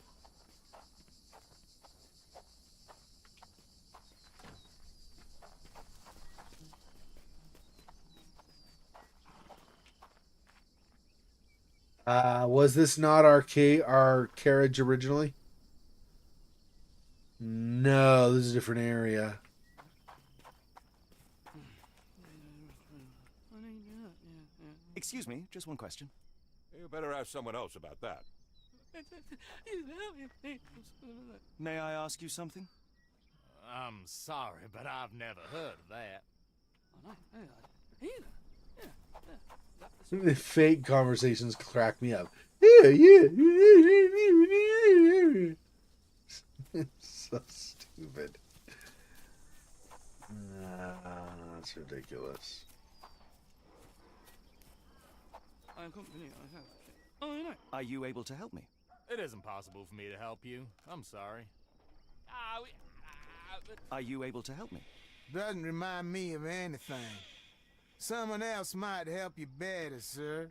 Was this not our carriage originally? No, this is a different area. Excuse me, just one question. You better ask someone else about that. May I ask you something? I'm sorry, but I've never heard of that. The fake conversations crack me up. Yeah, yeah. So stupid. That's ridiculous. Are you able to help me? It isn't possible for me to help you. I'm sorry. Are you able to help me? Doesn't remind me of anything. Someone else might help you better, sir.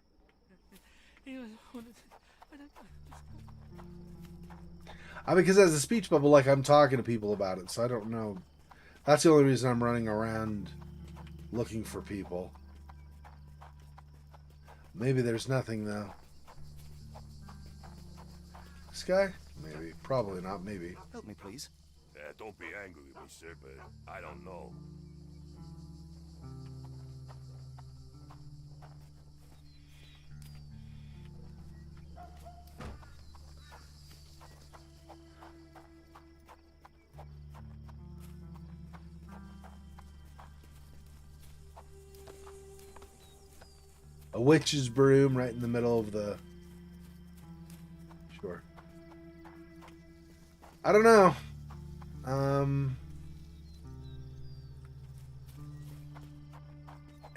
Because as a speech bubble, like I'm talking to people about it, so I don't know. That's the only reason I'm running around looking for people. Maybe there's nothing though. This guy? Maybe. Probably not. Maybe. Help me, please. Don't be angry with me, sir, but I don't know. A witch's broom right in the middle of the... Sure. I don't know.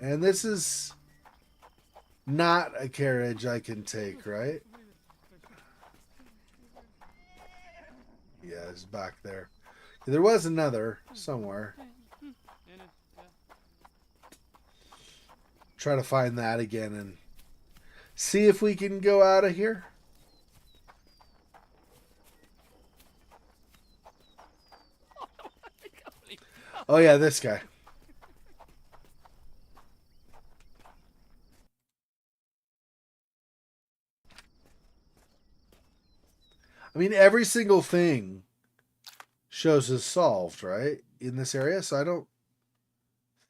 And this is not a carriage I can take, right? Yeah, it's back there. There was another somewhere. Try to find that again and see if we can go out of here. Oh yeah, this guy. I mean, every single thing shows is solved, right? In this area, so I don't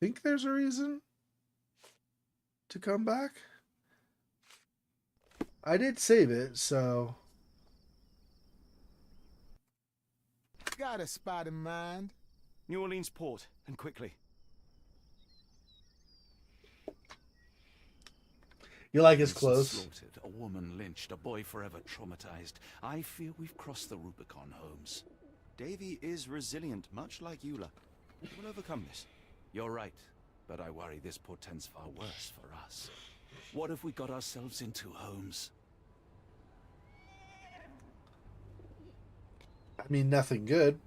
think there's a reason to come back. I did save it, so... Got a spot in mind. New Orleans port, and quickly. You like his Innocents clothes? Slaughtered, a woman lynched, a boy forever traumatized. I fear we've crossed the Rubicon, Holmes. Davy is resilient, much like Eula. We'll overcome this. You're right, but I worry this portends far worse for us. What have we got ourselves into, Holmes? I mean, nothing good.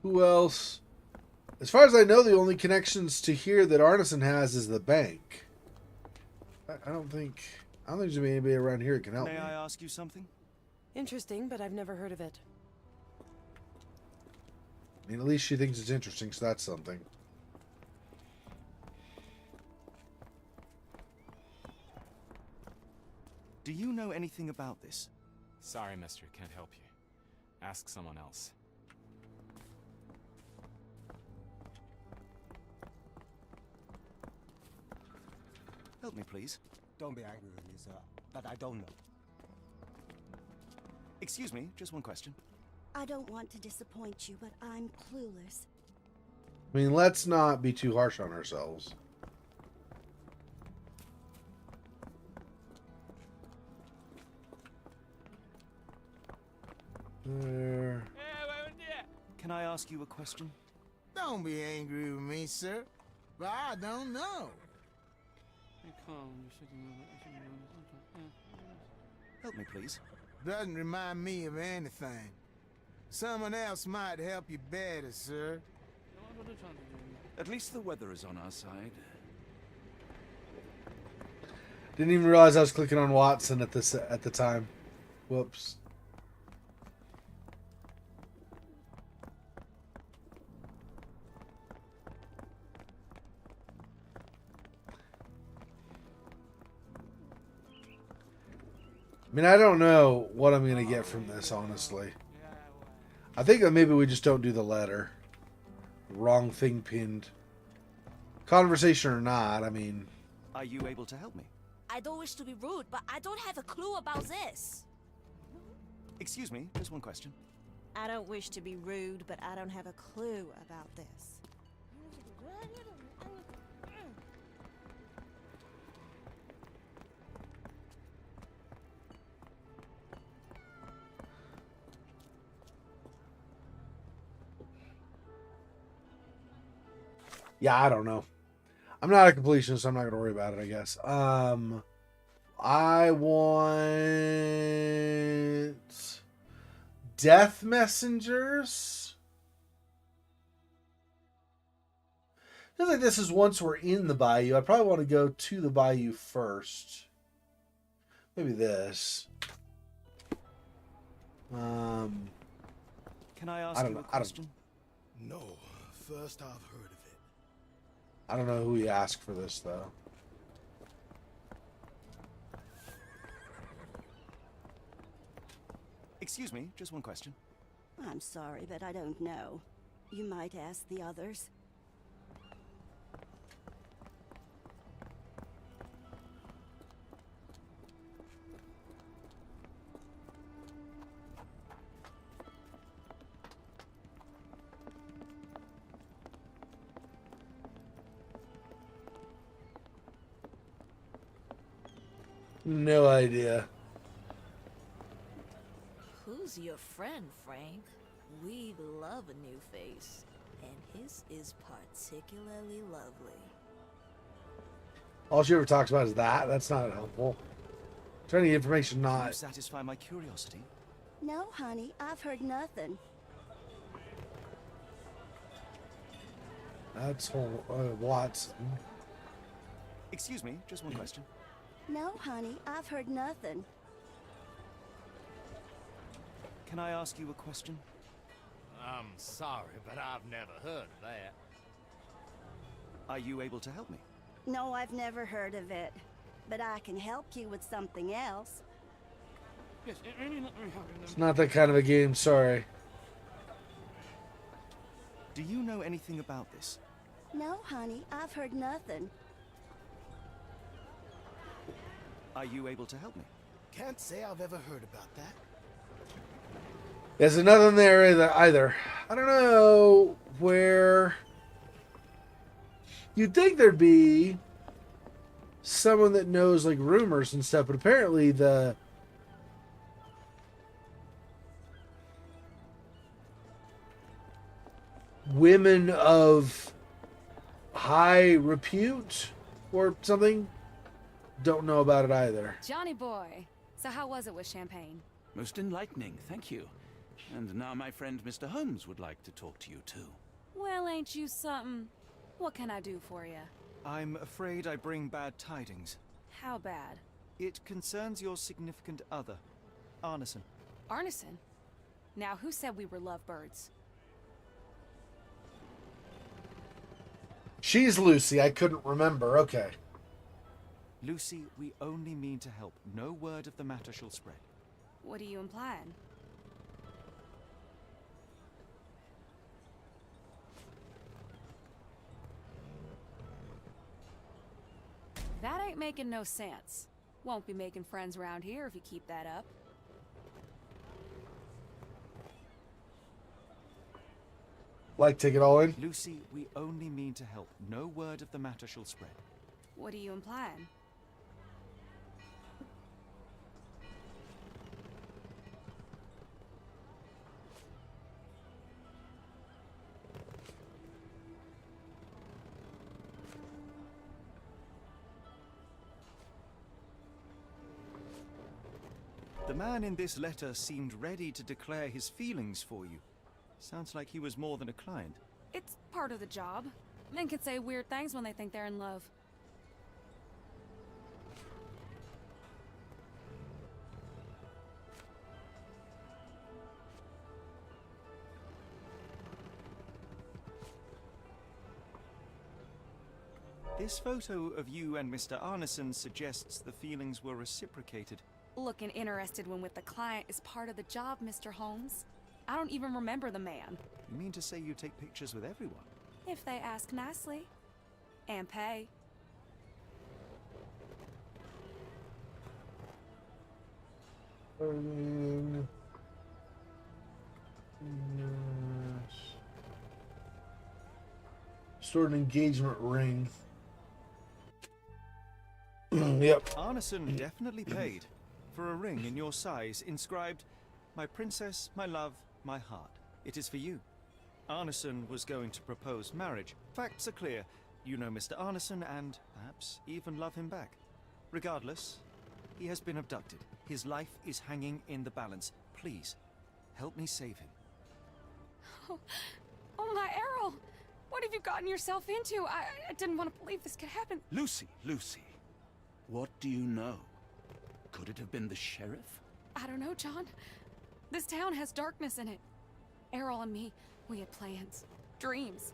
Who else? As far as I know, the only connections to here that Arneson has is the bank. I don't think there's gonna be anybody around here that can help May me. I ask you something? Interesting, but I've never heard of it. I mean, at least she thinks it's interesting, so that's something. Do you know anything about this? Sorry, mister, can't help you. Ask someone else. Help me, please. Don't be angry with me, sir, but I don't know. Excuse me, just one question. I don't want to disappoint you, but I'm clueless. I mean, let's not be too harsh on ourselves. There. Can I ask you a question? Don't be angry with me, sir, but I don't know. Help me, please. Doesn't remind me of anything. Someone else might help you better, sir. At least the weather is on our side. Didn't even realize I was clicking on Watson at the time. Whoops. I mean, I don't know what I'm going to get from this, honestly. I think that maybe we just don't do the letter. Wrong thing pinned. Conversation or not, I mean... Are you able to help me? I don't wish to be rude, but I don't have a clue about this. Excuse me, just one question. I don't wish to be rude, but I don't have a clue about this. Yeah, I don't know. I'm not a completionist, so I'm not going to worry about it, I guess. I want... Death Messengers? Feels like this is once we're in the bayou. I probably want to go to the bayou first. Maybe this. Can I ask you a question? No. First I've heard of it. I don't know who he asked for this, though. Excuse me, just one question. I'm sorry, but I don't know. You might ask the others. No idea. Who's your friend, Frank? We love a new face, and his is particularly lovely. All she ever talks about is that. That's not helpful. Is there any information Can not... you satisfy my curiosity? No, honey, I've heard nothing. That's Watson. Excuse me, just one question. No, honey, I've heard nothing. Can I ask you a question? I'm sorry, but I've never heard of that. Are you able to help me? No, I've never heard of it. But I can help you with something else. Yes, It's not that kind of a game, sorry. Do you know anything about this? No, honey, I've heard nothing. Are you able to help me? Can't say I've ever heard about that. There's nothing there either. I don't know where... You'd think there'd be someone that knows, like, rumors and stuff, but apparently the... women of high repute or something don't know about it either. Johnny boy, so how was it with Champagne? Most enlightening, thank you. And now my friend Mr. Holmes would like to talk to you too. Well, ain't you something? What can I do for you? I'm afraid I bring bad tidings. How bad? It concerns your significant other, Arneson. Arneson? Now, who said we were lovebirds? She's Lucy. I couldn't remember. Okay. Lucy, we only mean to help. No word of the matter shall spread. What are you implying? That ain't making no sense. Won't be making friends around here if you keep that up. Like, take it all in? Lucy, we only mean to help. No word of the matter shall spread. What are you implying? The man in this letter seemed ready to declare his feelings for you. Sounds like he was more than a client. It's part of the job. Men can say weird things when they think they're in love. This photo of you and Mr. Arneson suggests the feelings were reciprocated. Looking interested when with the client is part of the job, Mr. Holmes. I don't even remember the man. You mean to say you take pictures with everyone? If they ask nicely. And pay. Stored an engagement ring. Yep. Arneson definitely paid for a ring in your size, inscribed, "My princess, my love, my heart. It is for you." Arneson was going to propose marriage. Facts are clear. You know Mr. Arneson and, perhaps, even love him back. Regardless, he has been abducted. His life is hanging in the balance. Please, help me save him. Oh my Errol! What have you gotten yourself into? I didn't want to believe this could happen. Lucy, Lucy, what do you know? Could it have been the sheriff? I don't know, John. This town has darkness in it. Errol and me, we had plans, dreams.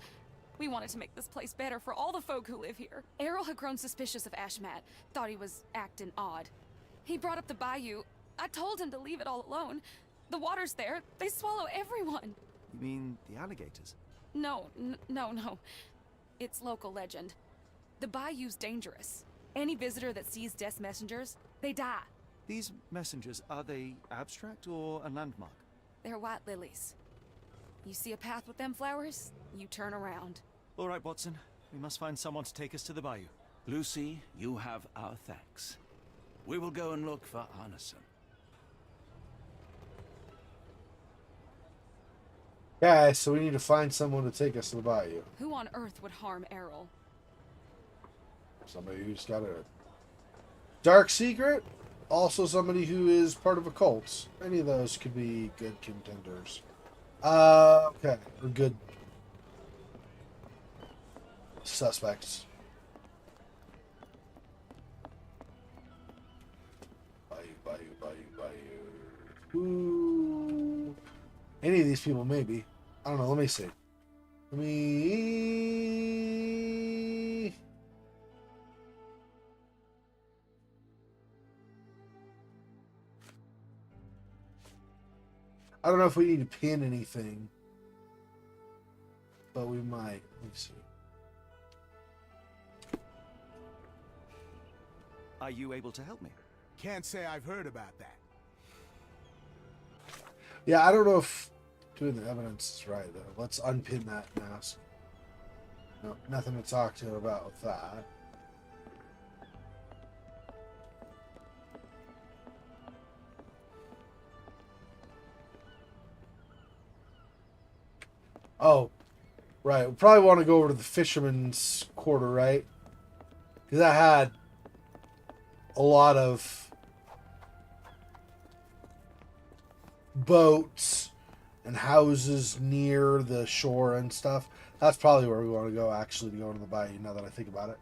We wanted to make this place better for all the folk who live here. Errol had grown suspicious of Ashmat, thought he was acting odd. He brought up the bayou. I told him to leave it all alone. The water's there. They swallow everyone. You mean the alligators? No. It's local legend. The bayou's dangerous. Any visitor that sees Death's messengers, they die. These messengers, are they abstract or a landmark? They're white lilies. You see a path with them flowers, you turn around. All right, Watson. We must find someone to take us to the bayou. Lucy, you have our thanks. We will go and look for Arneson. Yeah, so we need to find someone to take us to the bayou. Who on earth would harm Errol? Somebody who's got a dark secret. Also somebody who is part of a cult. Any of those could be good contenders. Okay. We're good. Suspects. Bayou. Who? Any of these people, maybe. I don't know. Let me see. I don't know if we need to pin anything, but we might. Let me see. Are you able to help me? Can't say I've heard about that. Yeah, I don't know if doing the evidence is right, though. Let's unpin that now. No, nothing to talk to her about with that. Oh, right. We probably want to go over to the fisherman's quarter, right? Because that had a lot of boats and houses near the shore and stuff. That's probably where we want to go, actually, to go into the bayou, now that I think about it.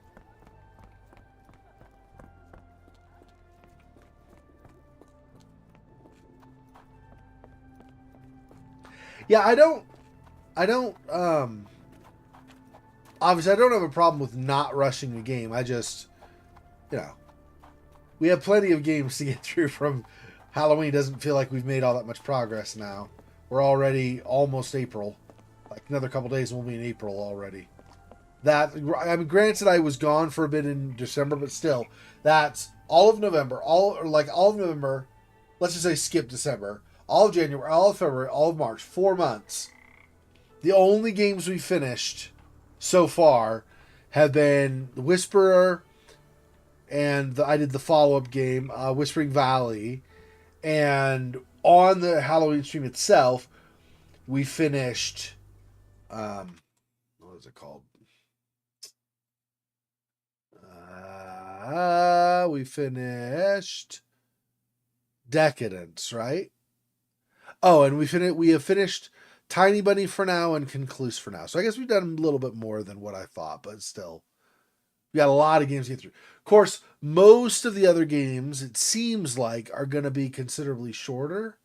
Yeah, I don't, obviously I don't have a problem with not rushing the game. I just, we have plenty of games to get through from Halloween. Doesn't feel like we've made all that much progress now. We're already almost April. Like another couple days and we'll be in April already. Granted I was gone for a bit in December, but still, that's all of November, all of November, let's just say skip December, all of January, all of February, all of March, 4 months. The only games we finished so far have been The Whisperer, and I did the follow-up game, Whispering Valley, and on the Halloween stream itself, we finished, what was it called? We finished Decadence, right? Oh, and we have finished Tiny Bunny for now and Concluse for now. So I guess we've done a little bit more than what I thought, but still, we got a lot of games to get through. Of course, most of the other games, it seems like, are going to be considerably shorter.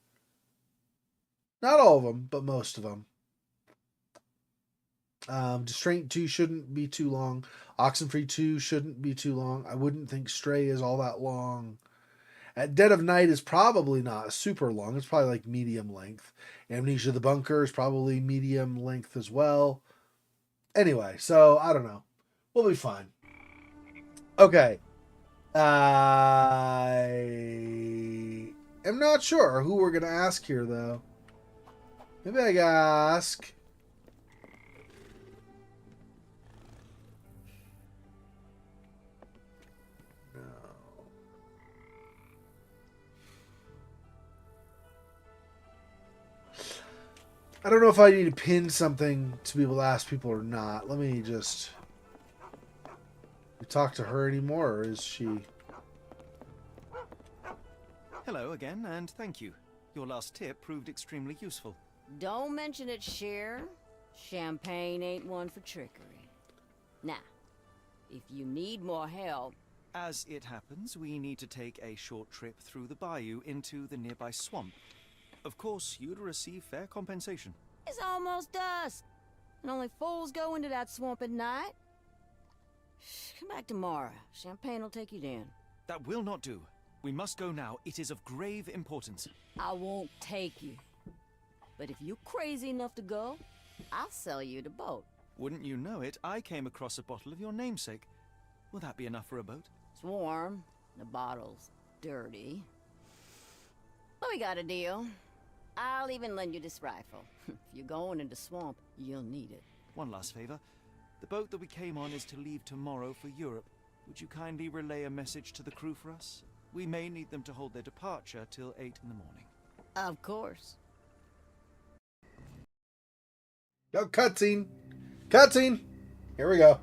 Not all of them, but most of them. Distraint 2 shouldn't be too long. Oxenfree 2 shouldn't be too long. I wouldn't think Stray is all that long. At Dead of Night is probably not super long. It's probably like medium length. Amnesia the Bunker is probably medium length as well. Anyway, so I don't know. We'll be fine. Okay. I am not sure who we're going to ask here, though. Maybe I ask... I don't know if I need to pin something to be able to ask people or not. Let me just... You talk to her anymore, or is she... Hello again, and thank you. Your last tip proved extremely useful. Don't mention it, Cher. Champagne ain't one for trickery. Now, if you need more help... As it happens, we need to take a short trip through the bayou into the nearby swamp. Of course, you'd receive fair compensation. It's almost dusk, and only fools go into that swamp at night. Come back tomorrow. Champagne will take you down. That will not do. We must go now. It is of grave importance. I won't take you. But if you're crazy enough to go, I'll sell you the boat. Wouldn't you know it, I came across a bottle of your namesake. Will that be enough for a boat? It's warm. The bottle's dirty. But we got a deal. I'll even lend you this rifle. If you're going into swamp, you'll need it. One last favor. The boat that we came on is to leave tomorrow for Europe. Would you kindly relay a message to the crew for us? We may need them to hold their departure till 8 in the morning. Of course. No, cutscene. Cutscene. Here we go.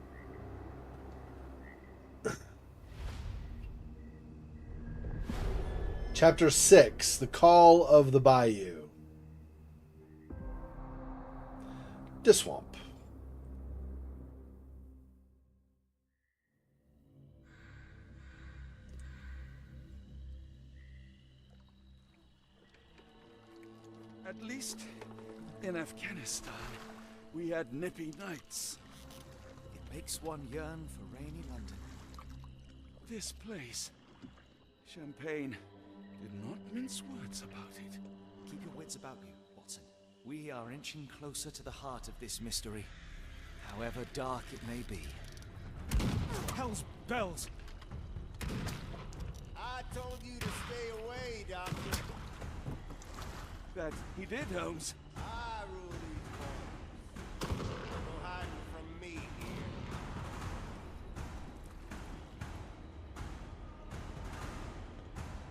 Chapter 6, The Call of the Bayou. The swamp. At least in Afghanistan, we had nippy nights. It makes one yearn for rainy London. This place, Champagne, did not mince words about it. Keep your wits about you, Watson. We are inching closer to the heart of this mystery, however dark it may be. Hell's bells! I told you to stay away, Doctor. That he did, Holmes. I rule these parts. No hiding from me here.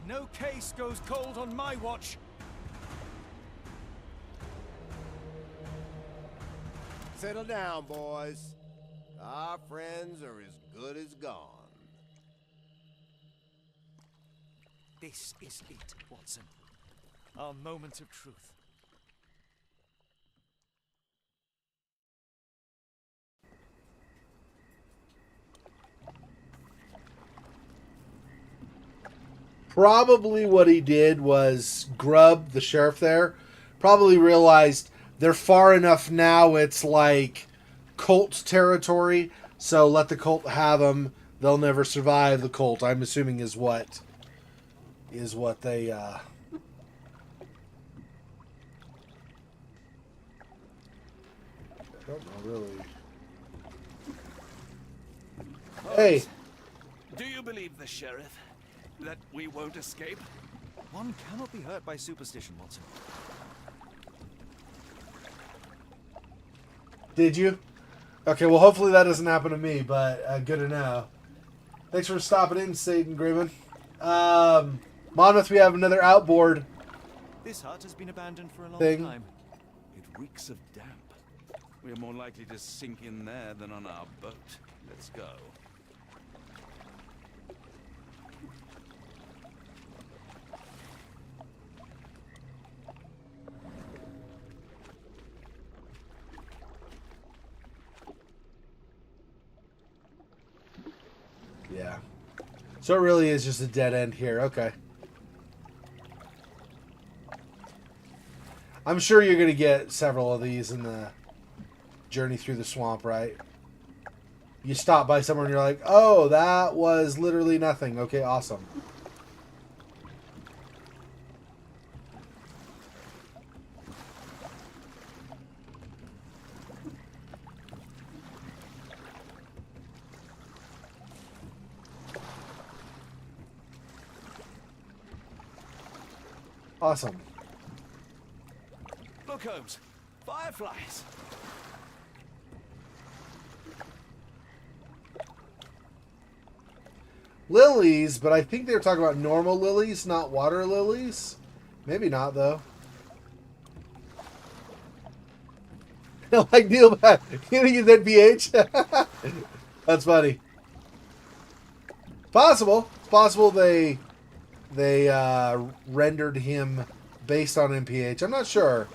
No case goes cold on my watch. Settle down, boys. Our friends are as good as gone. This is it, Watson. Our moment of truth. Probably what he did was Grubb, the sheriff there, probably realized they're far enough now it's like cult territory, so let the cult have them. They'll never survive the cult, I'm assuming is what they I don't know, really. Hey. Do you believe the sheriff? That we won't escape? One cannot be hurt by superstition, Watson. Did you? Okay, well, hopefully that doesn't happen to me, but good to know. Thanks for stopping in, Satan Grimmon. Monmouth, we have another outboard. This hut has been abandoned for a long thing. time. It reeks of damp. We're more likely to sink in there than on our boat. Let's go. Yeah. So it really is just a dead end here. Okay. I'm sure you're going to get several of these in the journey through the swamp, right? You stop by somewhere and you're like, oh, that was literally nothing. Okay, awesome. Awesome. Look, Holmes. Fireflies. Lilies, but I think they were talking about normal lilies, not water lilies. Maybe not, though. Like Neil, you think he's NPH? That's funny. Possible. It's possible they rendered him based on NPH. I'm not sure.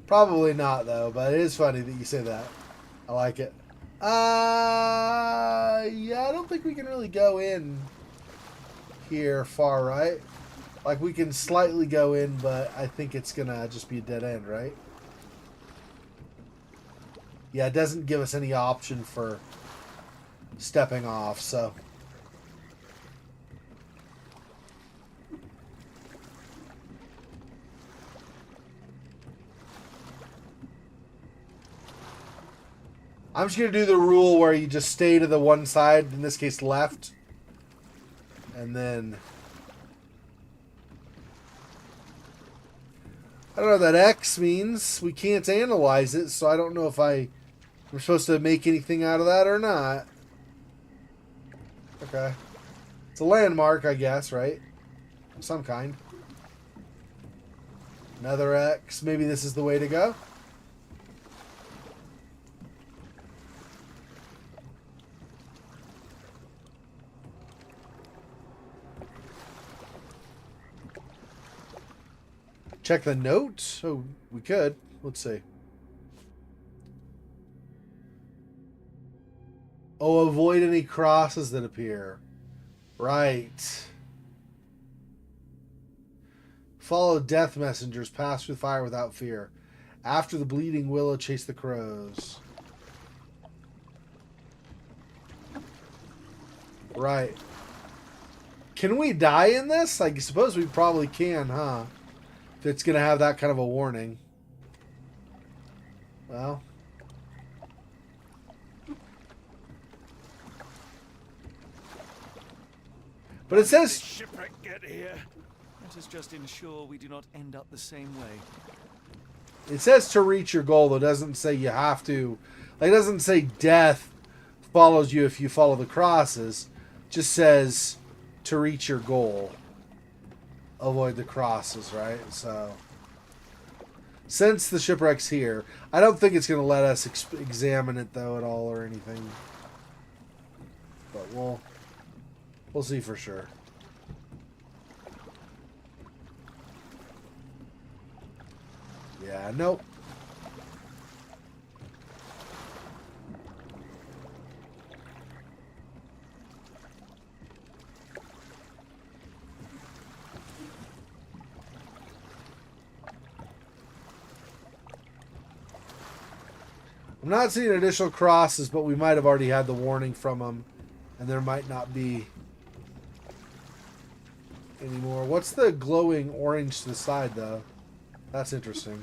Probably not, though, but it is funny that you say that. I like it. Yeah, I don't think we can really go in here far, right? Like, we can slightly go in, but I think it's gonna just be a dead end, right? Yeah, it doesn't give us any option for stepping off, so... I'm just going to do the rule where you just stay to the one side, in this case left, and then... I don't know what that X means. We can't analyze it, so I don't know if I'm supposed to make anything out of that or not. Okay. It's a landmark, I guess, right? Of some kind. Another X. Maybe this is the way to go. Check the note? Oh, we could. Let's see. Oh, avoid any crosses that appear. Right. Follow death messengers. Pass through fire without fear. After the bleeding willow, chase the crows. Right. Can we die in this? I suppose we probably can, huh? If it's going to have that kind of a warning. Well. But it says... Shipwreck get here. Let us just ensure we do not end up the same way. It says to reach your goal, though. It doesn't say you have to. Like, it doesn't say death follows you if you follow the crosses. It just says to reach your goal. Avoid the crosses, right? So, since the shipwreck's here, I don't think it's going to let us examine it, though, at all or anything. But we'll see for sure. Yeah, nope. I'm not seeing additional crosses, but we might have already had the warning from them, and there might not be anymore. What's the glowing orange to the side, though? That's interesting.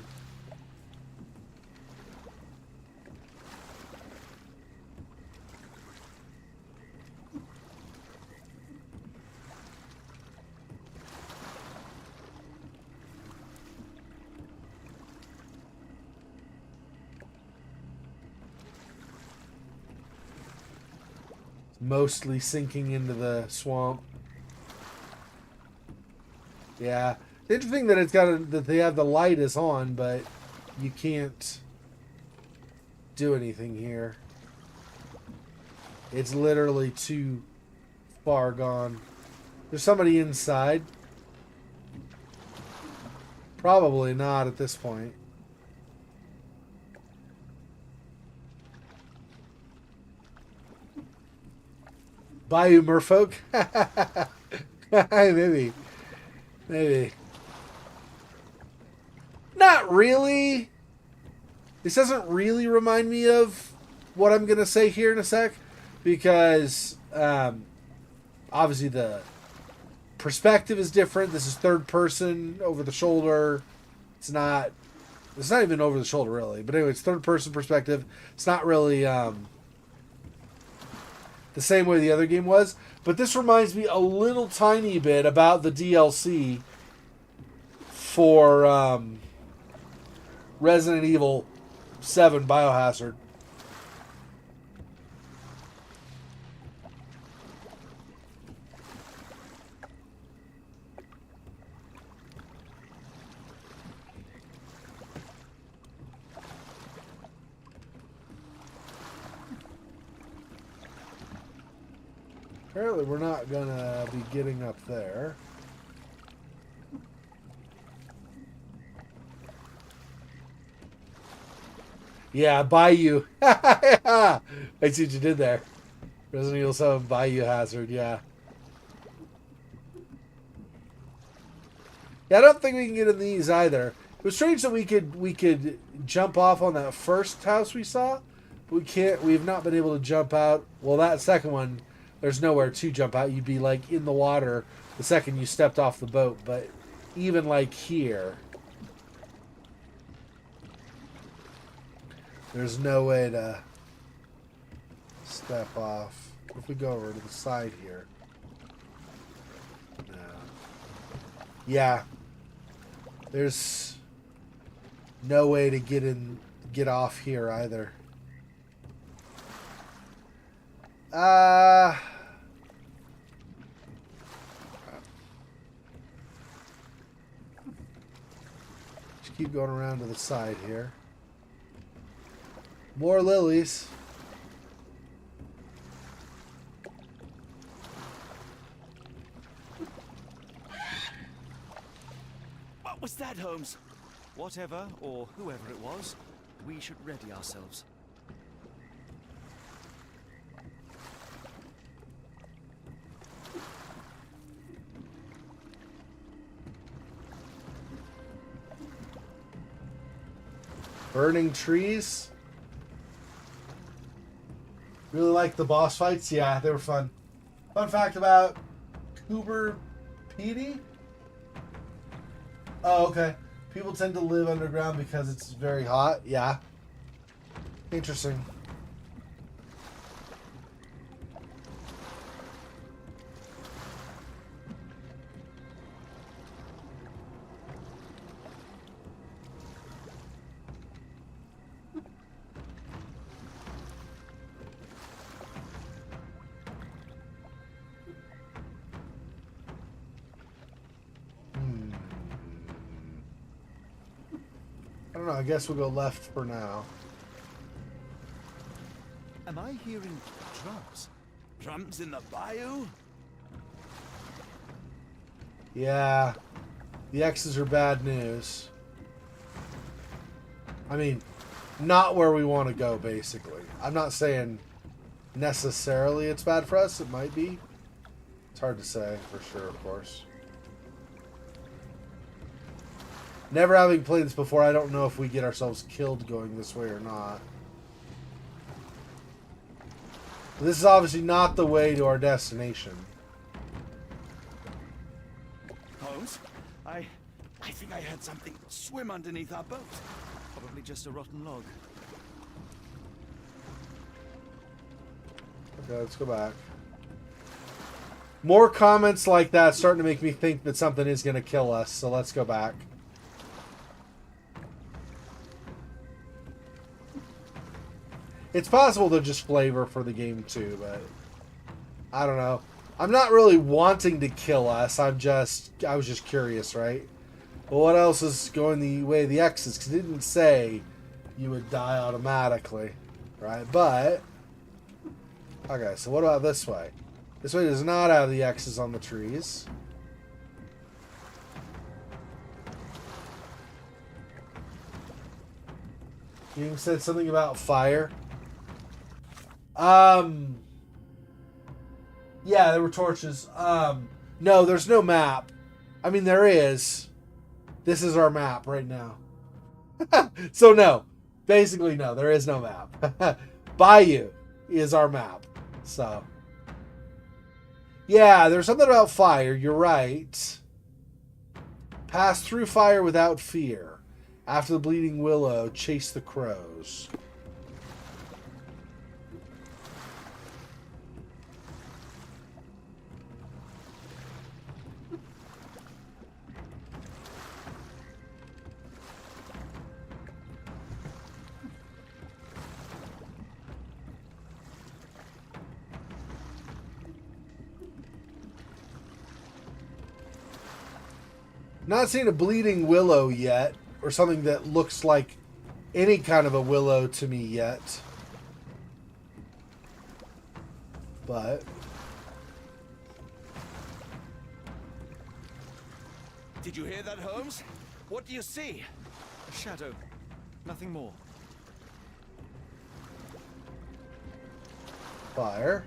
Mostly sinking into the swamp. Yeah. Interesting that it's got that they have the light is on, but you can't do anything here. It's literally too far gone. There's somebody inside. Probably not at this point. Bayou Merfolk? Maybe. Maybe. Not really. This doesn't really remind me of what I'm going to say here in a sec, because obviously the perspective is different. This is third person, over the shoulder. It's not even over the shoulder, really. But anyway, it's third person perspective. It's not really the same way the other game was. But this reminds me a little tiny bit about the DLC for Resident Evil 7 Biohazard. Apparently we're not gonna be getting up there. Yeah, Bayou. I see what you did there. Resident Evil 7 Bayou Hazard, yeah. Yeah, I don't think we can get in these either. It was strange that we could jump off on that first house we saw, but we can't. We've not been able to jump out. Well, that second one, there's nowhere to jump out. You'd be like in the water the second you stepped off the boat. But even like here, there's no way to step off. If we go over to the side here. No. Yeah. There's no way to get off here either. Just keep going around to the side here. More lilies. What was that, Holmes? Whatever, or whoever it was, we should ready ourselves. Burning trees. Really like the boss fights. Yeah, they were fun. Fun fact about Cooper Petey. Oh, okay. People tend to live underground because it's very hot. Yeah. Interesting. I don't know. I guess we'll go left for now. Am I hearing drums? Drums in the bayou? Yeah. The X's are bad news. I mean, not where we want to go, basically. I'm not saying necessarily it's bad for us. It might be. It's hard to say for sure, of course. Never having played this before, I don't know if we get ourselves killed going this way or not. This is obviously not the way to our destination. Holmes, I think I had something swim underneath our boat. Probably just a rotten log. Okay, let's go back. More comments like that starting to make me think that something is going to kill us, so let's go back. It's possible they're just flavor for the game too, but I don't know. I'm not really wanting to kill us. I was just curious, right? But what else is going the way of the X's? Because it didn't say you would die automatically, right? But okay, so what about this way? This way does not have the X's on the trees. You said something about fire. Yeah, there were torches. No, there's no map. I mean, there is. This is our map right now. So no, Basically, no, there is no map. Bayou is our map. So, yeah, there's something about fire. You're right. Pass through fire without fear. After the bleeding willow, chase the crows. Not seen a bleeding willow yet, or something that looks like any kind of a willow to me yet. But Did you hear that, Holmes? What do you see? A shadow. Nothing more. fire.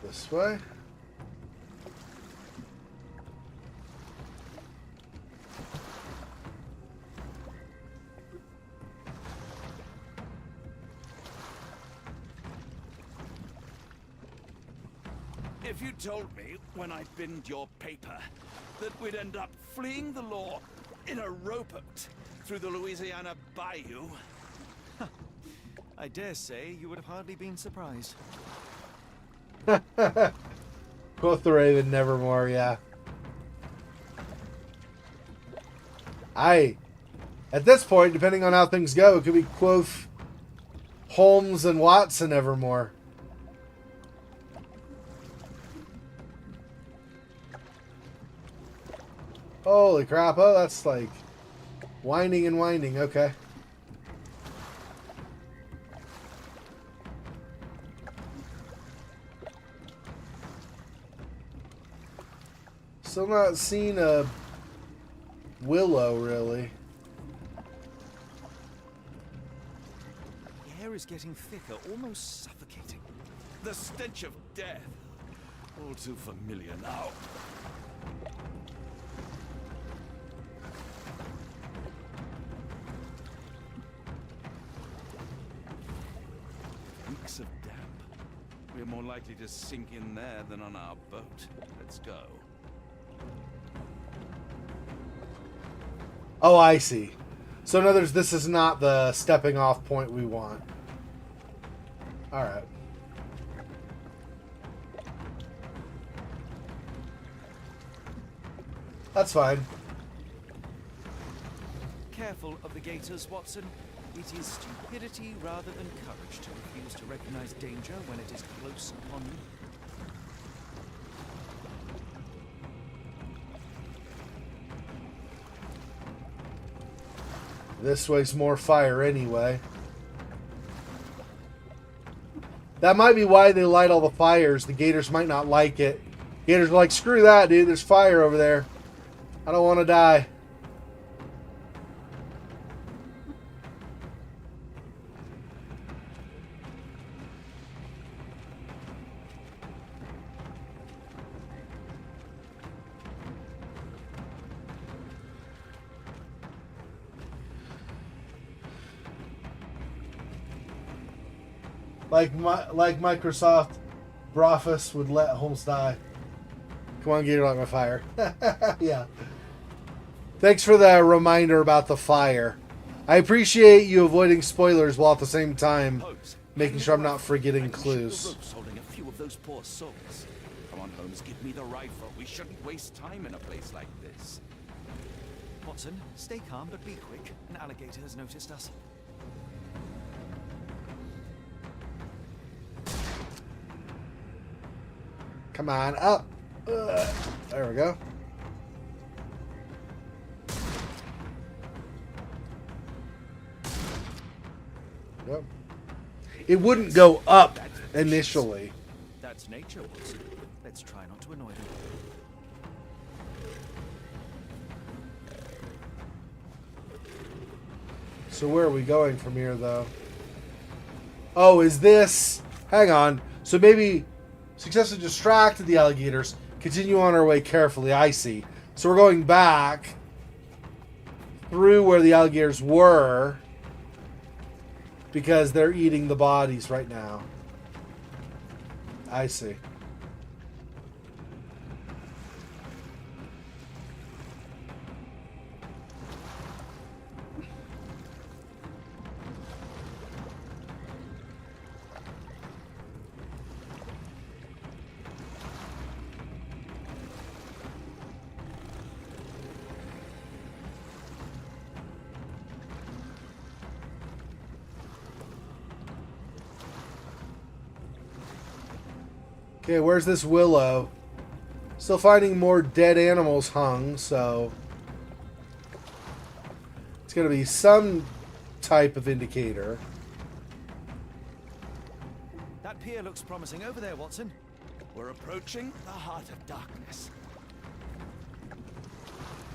This way. If you told me when I binned your paper that we'd end up fleeing the law in a rowboat through the Louisiana Bayou... I dare say you would have hardly been surprised. Quoth the Raven, nevermore, yeah. At this point, depending on how things go, it could be quoth Holmes and Watson evermore. Holy crap, oh, that's like winding and winding, okay. Still not seen a willow, really. The air is getting thicker, almost suffocating. The stench of death. All too familiar now. Weeks of damp. We're more likely to sink in there than on our boat. Let's go. Oh, I see. So in other words, this is not the stepping off point we want. Alright. That's fine. Careful of the gators, Watson. It is stupidity rather than courage to refuse to recognize danger when it is close upon you. This way's more fire anyway. That might be why they light all the fires. The gators might not like it. Gators are like, screw that, dude. There's fire over there. I don't want to die. Like Microsoft, Brofus would let Holmes die. Come on, Gator, light my fire. Yeah. Thanks for the reminder about the fire. I appreciate you avoiding spoilers while at the same time making sure I'm not forgetting clues. Holding a few of those poor souls. Come on, Holmes, give me the rifle. We shouldn't waste time in a place like this. Watson, stay calm but be quick. An alligator has noticed us. Come on, up. There we go. Yep. It wouldn't go up initially. That's nature, Watson. Let's try not to annoy them. So where are we going from here, though? Oh, is this... Hang on. So maybe... Successfully distracted the alligators. Continue on our way carefully. I see. So we're going back through where the alligators were because they're eating the bodies right now. I see. Okay, where's this willow? Still finding more dead animals hung, so it's going to be some type of indicator. That pier looks promising over there, Watson. We're approaching the heart of darkness.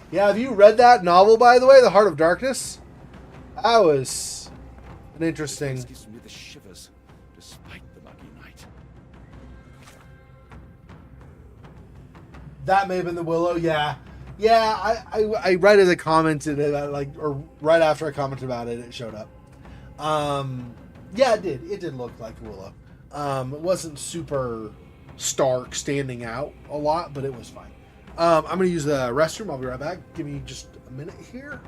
Yeah, have you read that novel, by the way, The Heart of Darkness? That was an interesting... This gives me the shivers, despite the muggy night. That may have been the willow, yeah. Yeah, I read it, I commented it, or right after I commented about it, it showed up. Yeah, it did. It did look like willow. It wasn't super stark, standing out a lot, but it was fine. I'm going to use the restroom. I'll be right back. Give me just a minute here.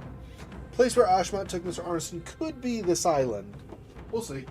Place where Ashmat took Mr. Arneson could be this island. We'll see.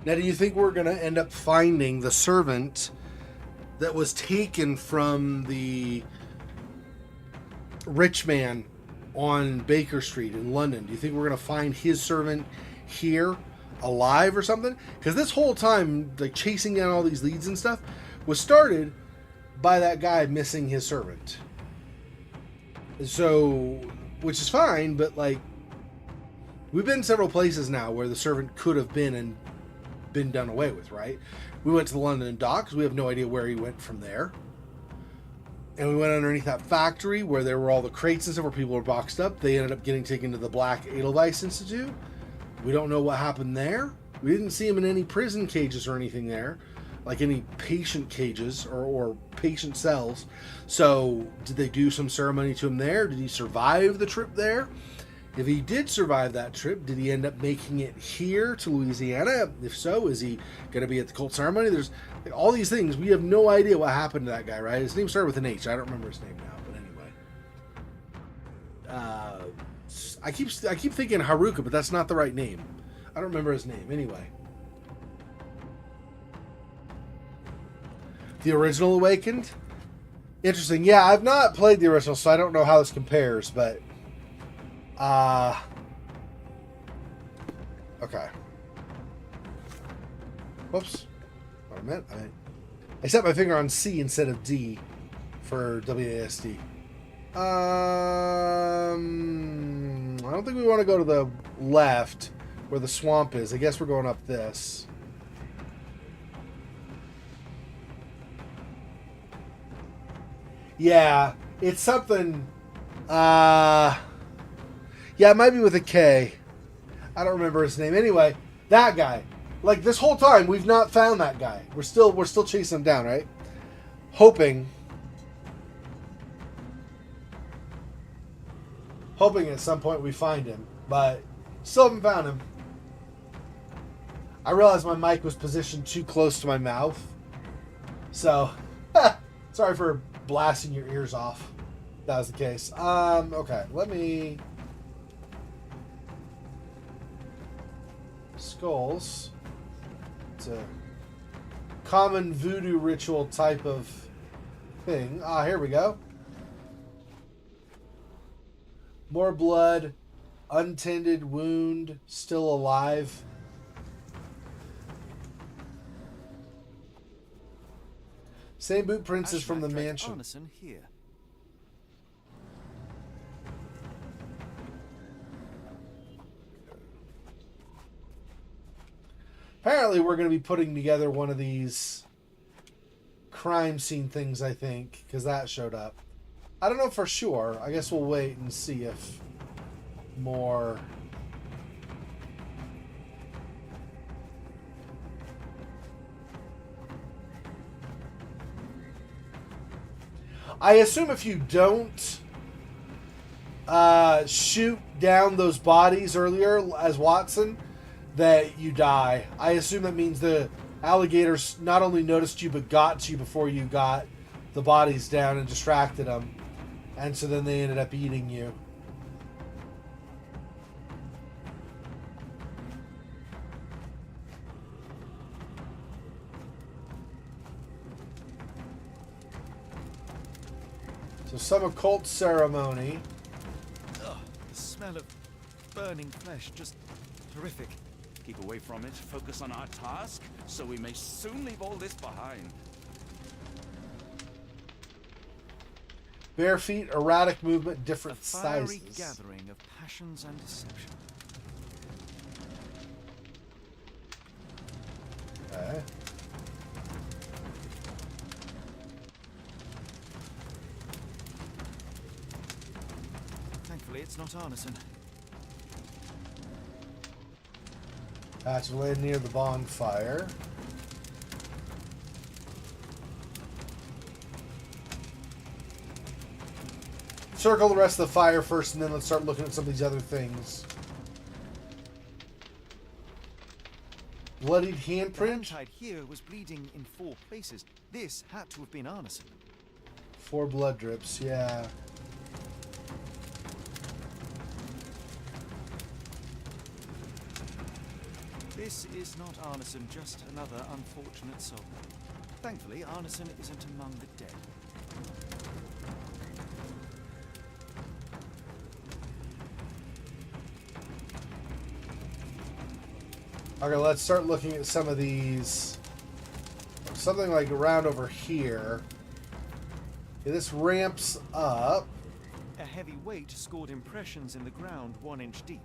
Now, do you think we're going to end up finding the servant that was taken from the rich man on Baker Street in London? Do you think we're going to find his servant here alive or something? Because this whole time, like chasing down all these leads and stuff, was started by that guy missing his servant. So, which is fine, but like, we've been several places now where the servant could have been and been done away with, right? We went to the London docks. We have no idea where he went from there. And we went underneath that factory where there were all the crates and stuff where people were boxed up. They ended up getting taken to the Black Edelweiss Institute. We don't know what happened there. We didn't see him in any prison cages or anything there, like any patient cages or patient cells. So did they do some ceremony to him there? Did he survive the trip there? If he did survive that trip, did he end up making it here to Louisiana? If so, is he going to be at the cult ceremony? There's like, all these things. We have no idea what happened to that guy, right? His name started with an H. I don't remember his name now, but anyway. I keep thinking Haruka, but that's not the right name. I don't remember his name. Anyway. The original Awakened? Interesting. Yeah, I've not played the original, so I don't know how this compares, but... okay. Whoops. What I meant. I set my finger on C instead of D for WASD. I don't think we want to go to the left where the swamp is. I guess we're going up this. Yeah, it's something. Yeah, it might be with a K. I don't remember his name. Anyway, that guy. Like this whole time, we've not found that guy. We're still chasing him down, right? Hoping at some point we find him, but still haven't found him. I realized my mic was positioned too close to my mouth, so sorry for blasting your ears off. That was the case. Okay, let me... Skulls. It's a common voodoo ritual type of thing. Ah, here we go. More blood, untended wound, still alive. Same boot prints as from the mansion. Arneson here. Apparently, we're going to be putting together one of these crime scene things, I think, because that showed up. I don't know for sure. I guess we'll wait and see if more... I assume if you don't shoot down those bodies earlier as Watson, that you die. I assume that means the alligators not only noticed you, but got to you before you got the bodies down and distracted them. And so then they ended up eating you. So some occult ceremony. Ugh, the smell of burning flesh, just horrific. Keep away from it, focus on our task, so we may soon leave all this behind. Bare feet, erratic movement, different A fiery sizes. gathering of passions and deception. Okay. Thankfully, it's not Arneson. Patch land near the bonfire. Circle the rest of the fire first, and then let's start looking at some of these other things. Bloodied The hand handprint. tied here was bleeding in 4 places. This had to have been Arneson. 4 blood drips, yeah. This is not Arneson, just another unfortunate soul. Thankfully, Arneson isn't among the dead. Okay, let's start looking at some of these. Something like around over here. Okay, this ramps up. A heavy weight scored impressions in the ground 1 inch deep.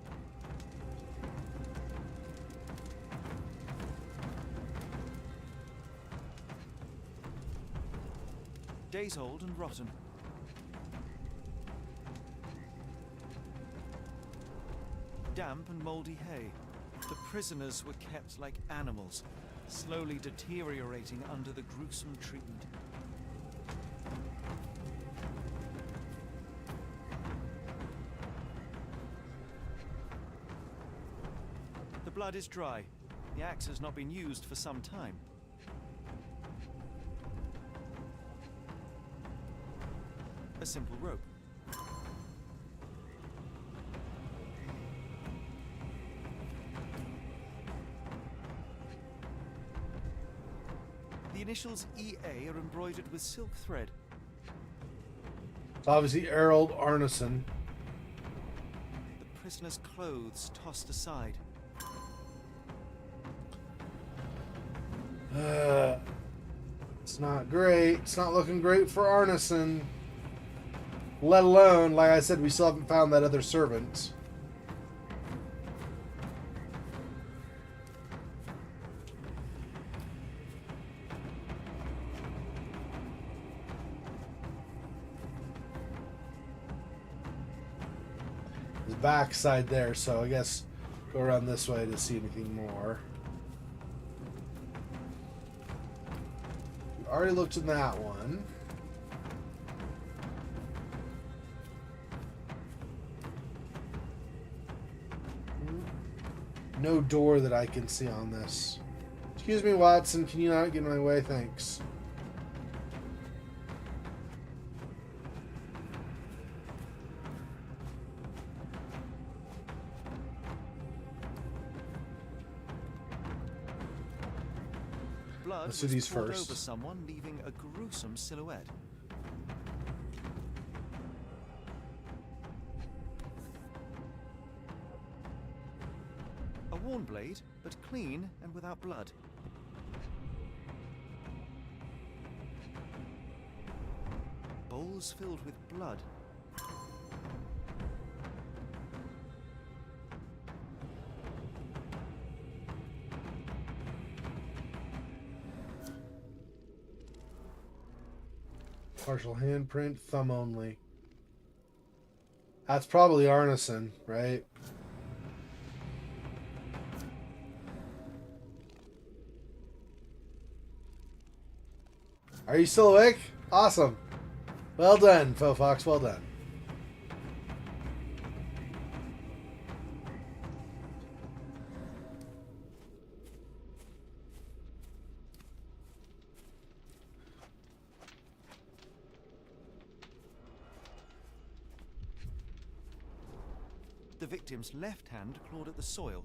Days old and rotten. Damp and moldy hay. The prisoners were kept like animals, slowly deteriorating under the gruesome treatment. The blood is dry. The axe has not been used for some time. A simple rope. The initials EA are embroidered with silk thread. It's obviously Errol Arneson. The prisoner's clothes tossed aside. It's not great. It's not looking great for Arneson. Let alone, like I said, we still haven't found that other servant. back side there, so I guess go around this way to see anything more. We already looked in that one. No door that I can see on this. Excuse me, Watson. Can you not get in my way? Thanks. Blood Let's do was these poured first. over someone, leaving a gruesome silhouette. A worn blade, but clean and without blood. Bowls filled with blood. Partial handprint, thumb only. That's probably Arneson, right? Are you still awake? Awesome. Well done, Fofox. Well done. The victim's left hand clawed at the soil.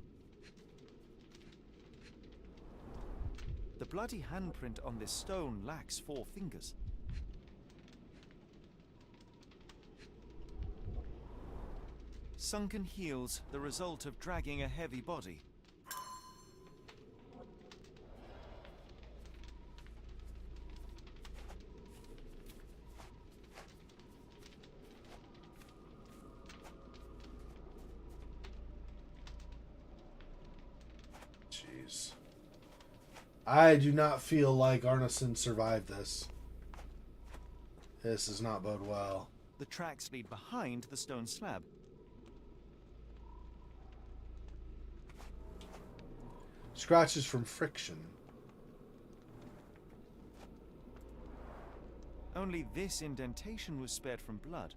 The bloody handprint on this stone lacks 4 fingers. Sunken heels, the result of dragging a heavy body. Jeez. I do not feel like Arneson survived this. This does not bode well. The tracks lead behind the stone slab. Scratches from friction. Only this indentation was spared from blood.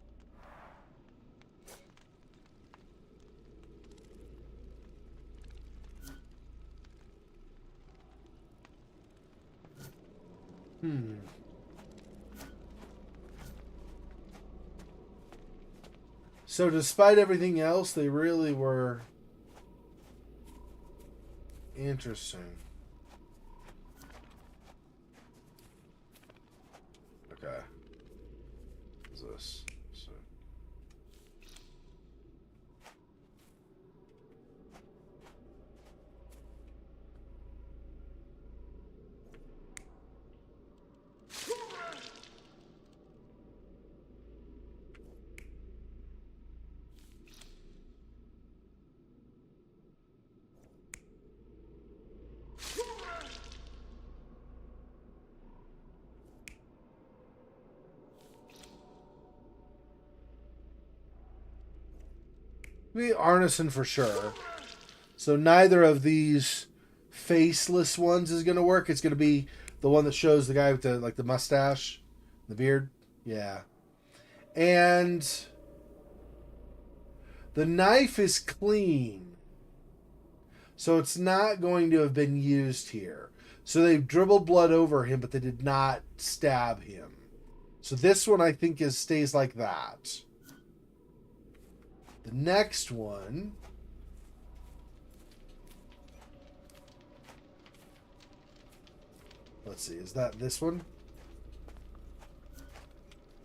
So despite everything else, they really were interesting. Okay. What's this? So. Be Arneson for sure. So neither of these faceless ones is going to work. It's going to be the one that shows the guy with the mustache, the beard. Yeah. And the knife is clean. So it's not going to have been used here. So they dribbled blood over him, but they did not stab him. So this one I think stays like that. The next one, let's see, is that this one?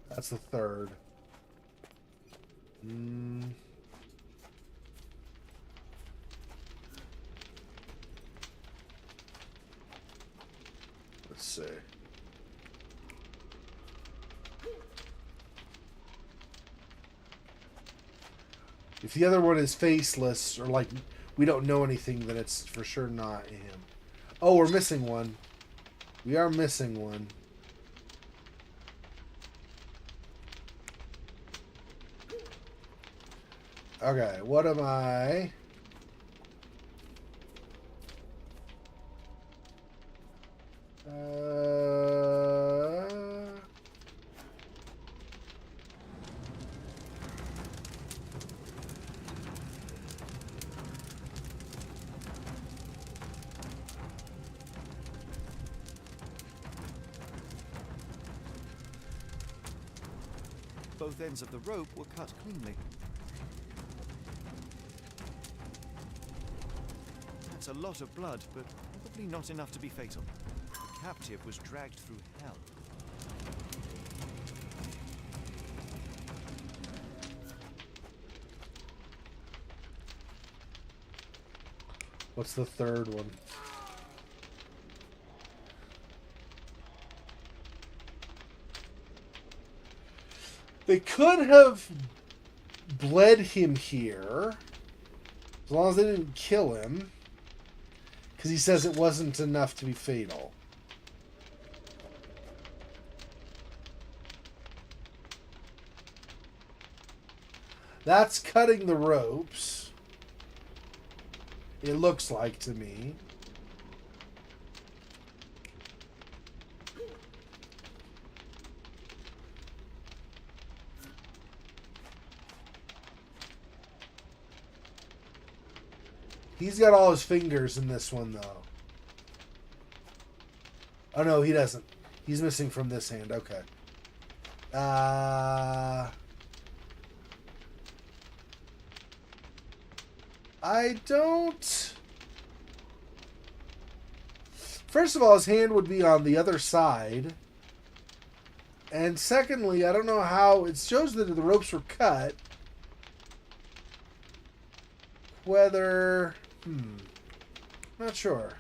That's the third. Let's see. If the other one is faceless, or like we don't know anything, then it's for sure not him. Oh, we're missing one. We are missing one. Okay, what am I? Both ends of the rope were cut cleanly. That's a lot of blood, but probably not enough to be fatal. The captive was dragged through hell. What's the third one? They could have bled him here, as long as they didn't kill him, because he says it wasn't enough to be fatal. That's cutting the ropes, it looks like to me. He's got all his fingers in this one, though. Oh, no, he doesn't. He's missing from this hand. Okay. I don't... First of all, his hand would be on the other side. And secondly, I don't know how... It shows that the ropes were cut. Whether... Not sure.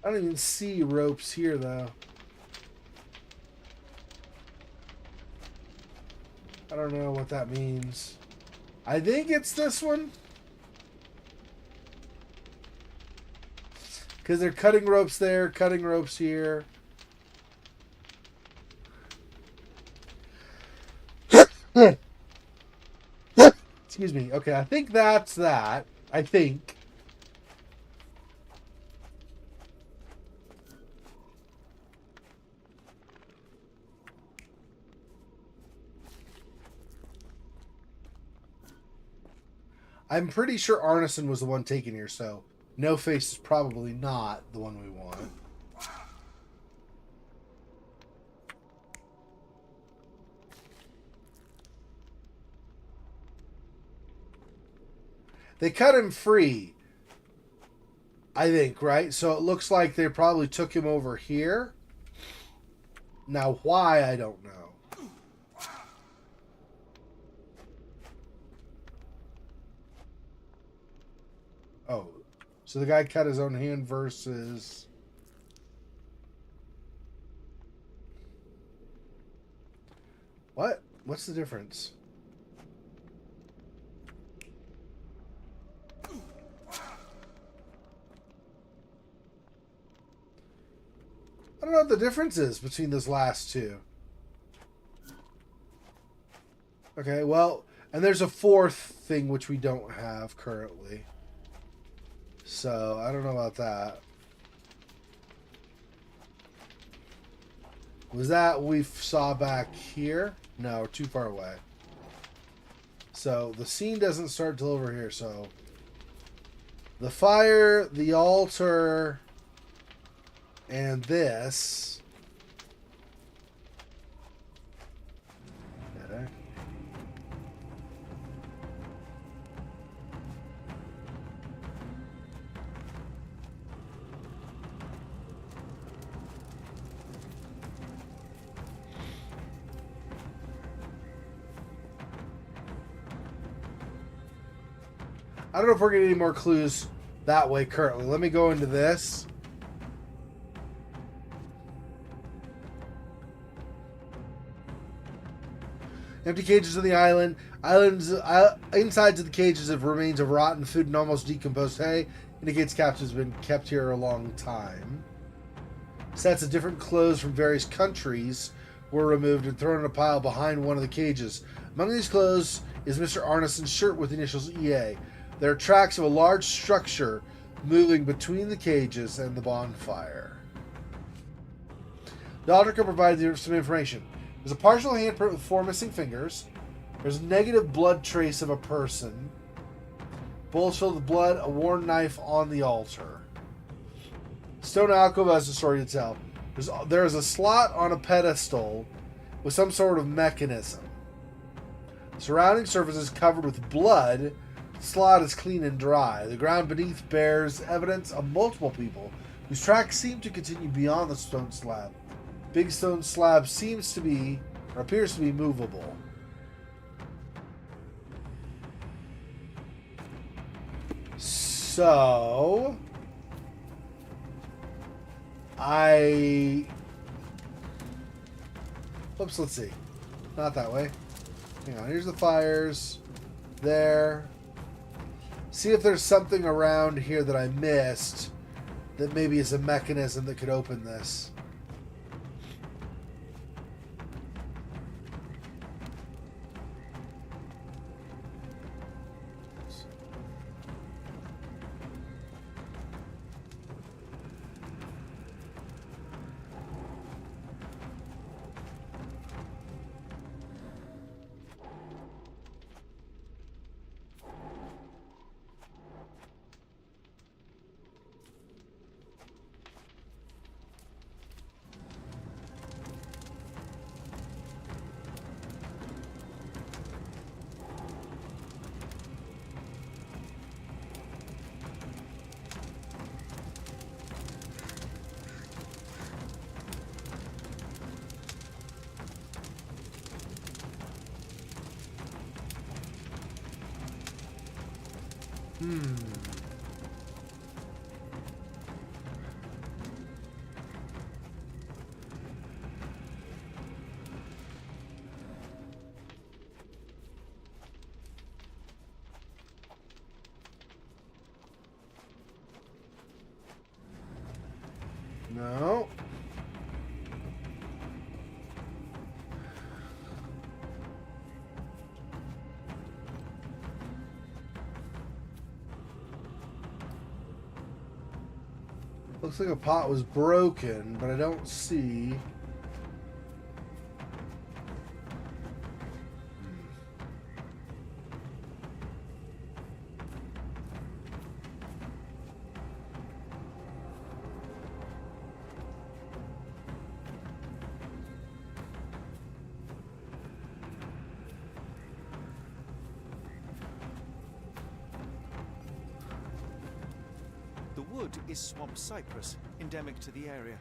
I don't even see ropes here, though. I don't know what that means. I think it's this one. Because they're cutting ropes there, cutting ropes here. Excuse me. Okay, I think that's that. I think. I'm pretty sure Arneson was the one taken here, so No Face is probably not the one we want. They cut him free, I think, right? So it looks like they probably took him over here. Now, why, I don't know. Oh, so the guy cut his own hand versus... What? What's the difference? I don't know what the difference is between those last two. Okay, well, and there's a fourth thing which we don't have currently. So, I don't know about that. Was that we saw back here? No, we're too far away. So, the scene doesn't start till over here, so... The fire, the altar, and this... Okay. I don't know if we're getting any more clues that way currently. Let me go into this. Empty cages on the island. Insides of the cages have remains of rotten food and almost decomposed hay. Indicates captives have been kept here a long time. Sets of different clothes from various countries were removed and thrown in a pile behind one of the cages. Among these clothes is Mr. Arneson's shirt with the initials EA. There are tracks of a large structure moving between the cages and the bonfire. The author can provide some information. There's a partial handprint with 4 missing fingers. There's a negative blood trace of a person. Bowls filled with blood, a worn knife on the altar. Stone alcove has a story to tell. There is a slot on a pedestal with some sort of mechanism. The surrounding surface is covered with blood. The slot is clean and dry. The ground beneath bears evidence of multiple people whose tracks seem to continue beyond the stone slab. Big stone slab seems to be, or appears to be, movable. So, oops, let's see. Not that way. Hang on, here's the fires. There. See if there's something around here that I missed that maybe is a mechanism that could open this. No. Looks like a pot was broken, but I don't see. Is swamp cypress, endemic to the area.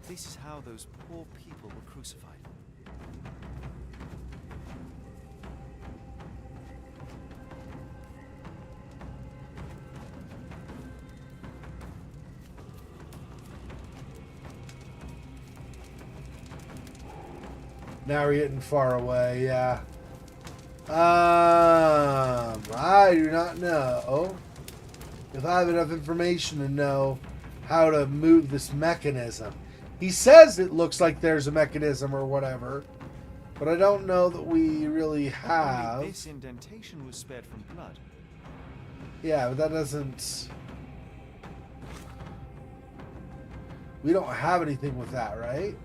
This is how those poor people were crucified. Now we're getting far away, yeah. I do not know if I have enough information to know how to move this mechanism. He says it looks like there's a mechanism or whatever, but I don't know that we really have. Only this indentation was spared from blood. Yeah, but that doesn't... We don't have anything with that, right?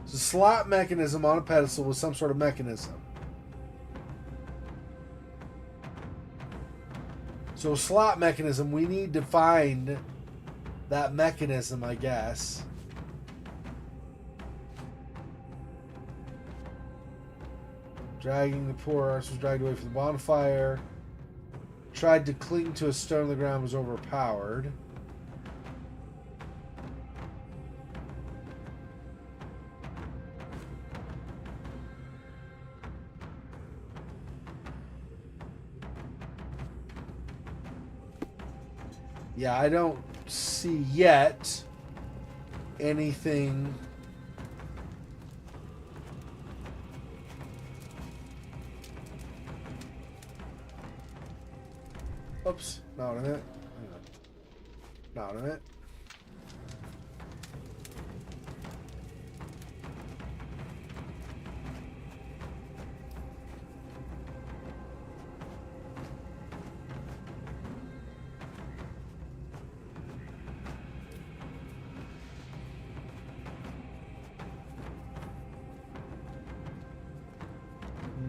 It's a slot mechanism on a pedestal with some sort of mechanism. So a slot mechanism, we need to find that mechanism, I guess. Dragging the poor arse was dragged away from the bonfire. Tried to cling to a stone on the ground, was overpowered. Yeah, I don't see yet anything. Oops, not in it. Not in it.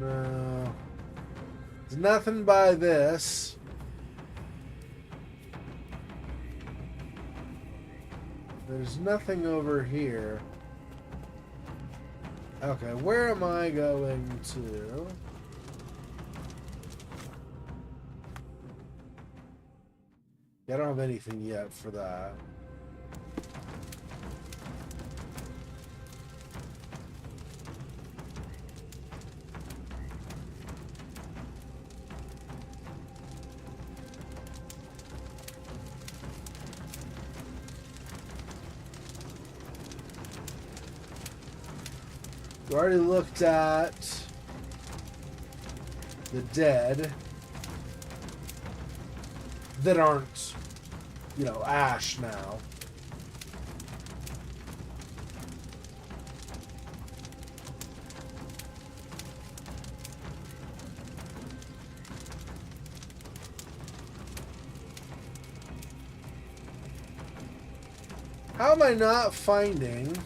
No. There's nothing by this. There's nothing over here. Okay, where am I going to? Yeah, I don't have anything yet for that. We already looked at the dead that aren't, you know, ash now. How am I not finding...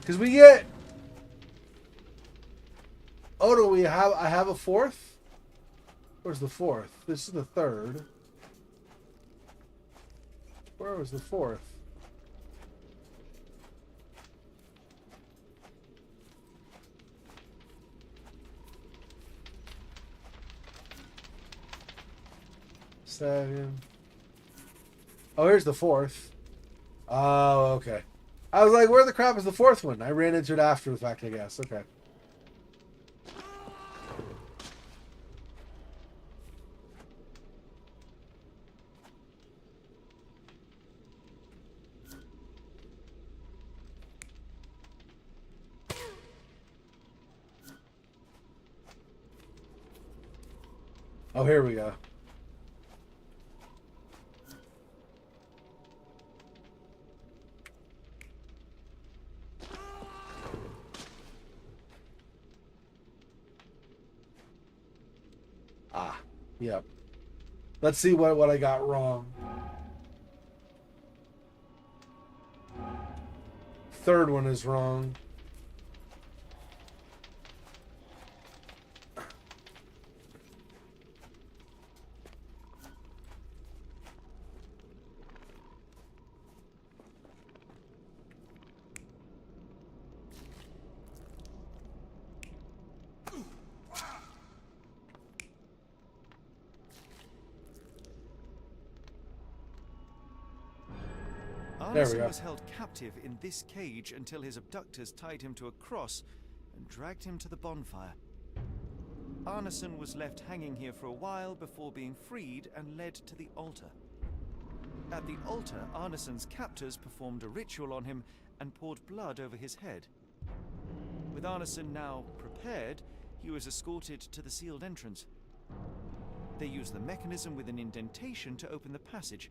Because we get... Oh, do we have... I have a fourth? Where's the fourth? This is the third. Where was the fourth? Second. Oh, here's the fourth. Oh, okay. I was like, where the crap is the fourth one? I ran into it after the fact, I guess. Okay. Oh, here we go. Ah, yep. Let's see what I got wrong. Third one is wrong. Arneson was held captive in this cage until his abductors tied him to a cross and dragged him to the bonfire. Arneson was left hanging here for a while before being freed and led to the altar. At the altar, Arneson's captors performed a ritual on him and poured blood over his head. With Arneson now prepared, he was escorted to the sealed entrance. They used the mechanism with an indentation to open the passage.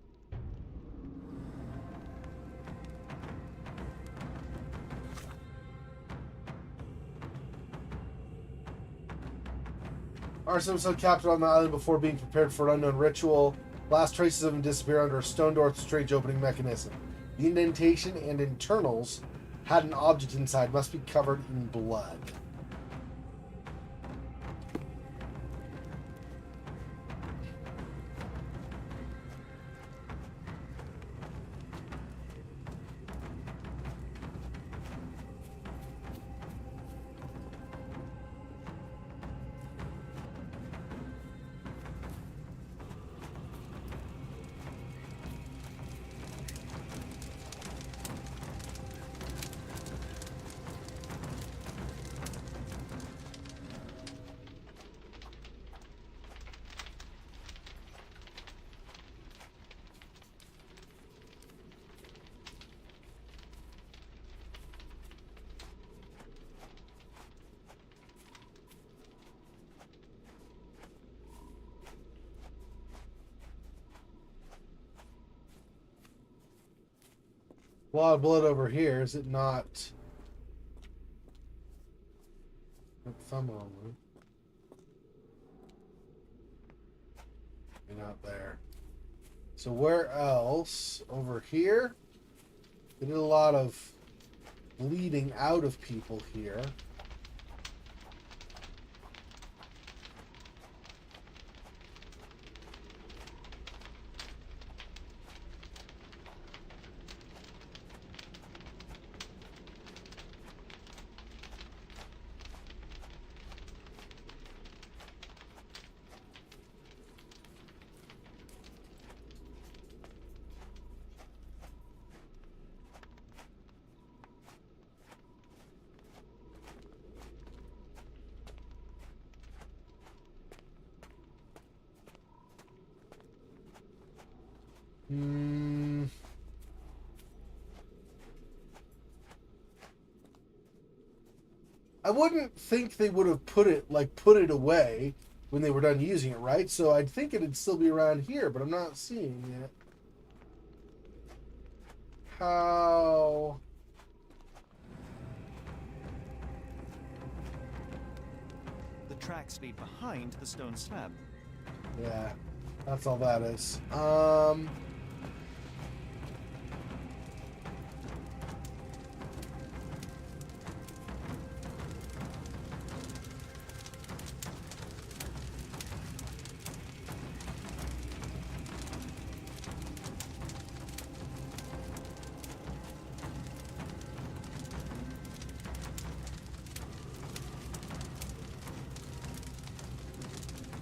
Arneson was held captive on the island before being prepared for an unknown ritual. Last traces of him disappear under a stone door with a strange opening mechanism. The indentation and internals had an object inside, must be covered in blood. A lot of blood over here. Is it not? Thumb on. Not there. So where else? Over here? They did a lot of bleeding out of people here. I wouldn't think they would have put it away when they were done using it, right? So I'd think it'd still be around here, but I'm not seeing it. How? The tracks lead behind the stone slab. Yeah, that's all that is.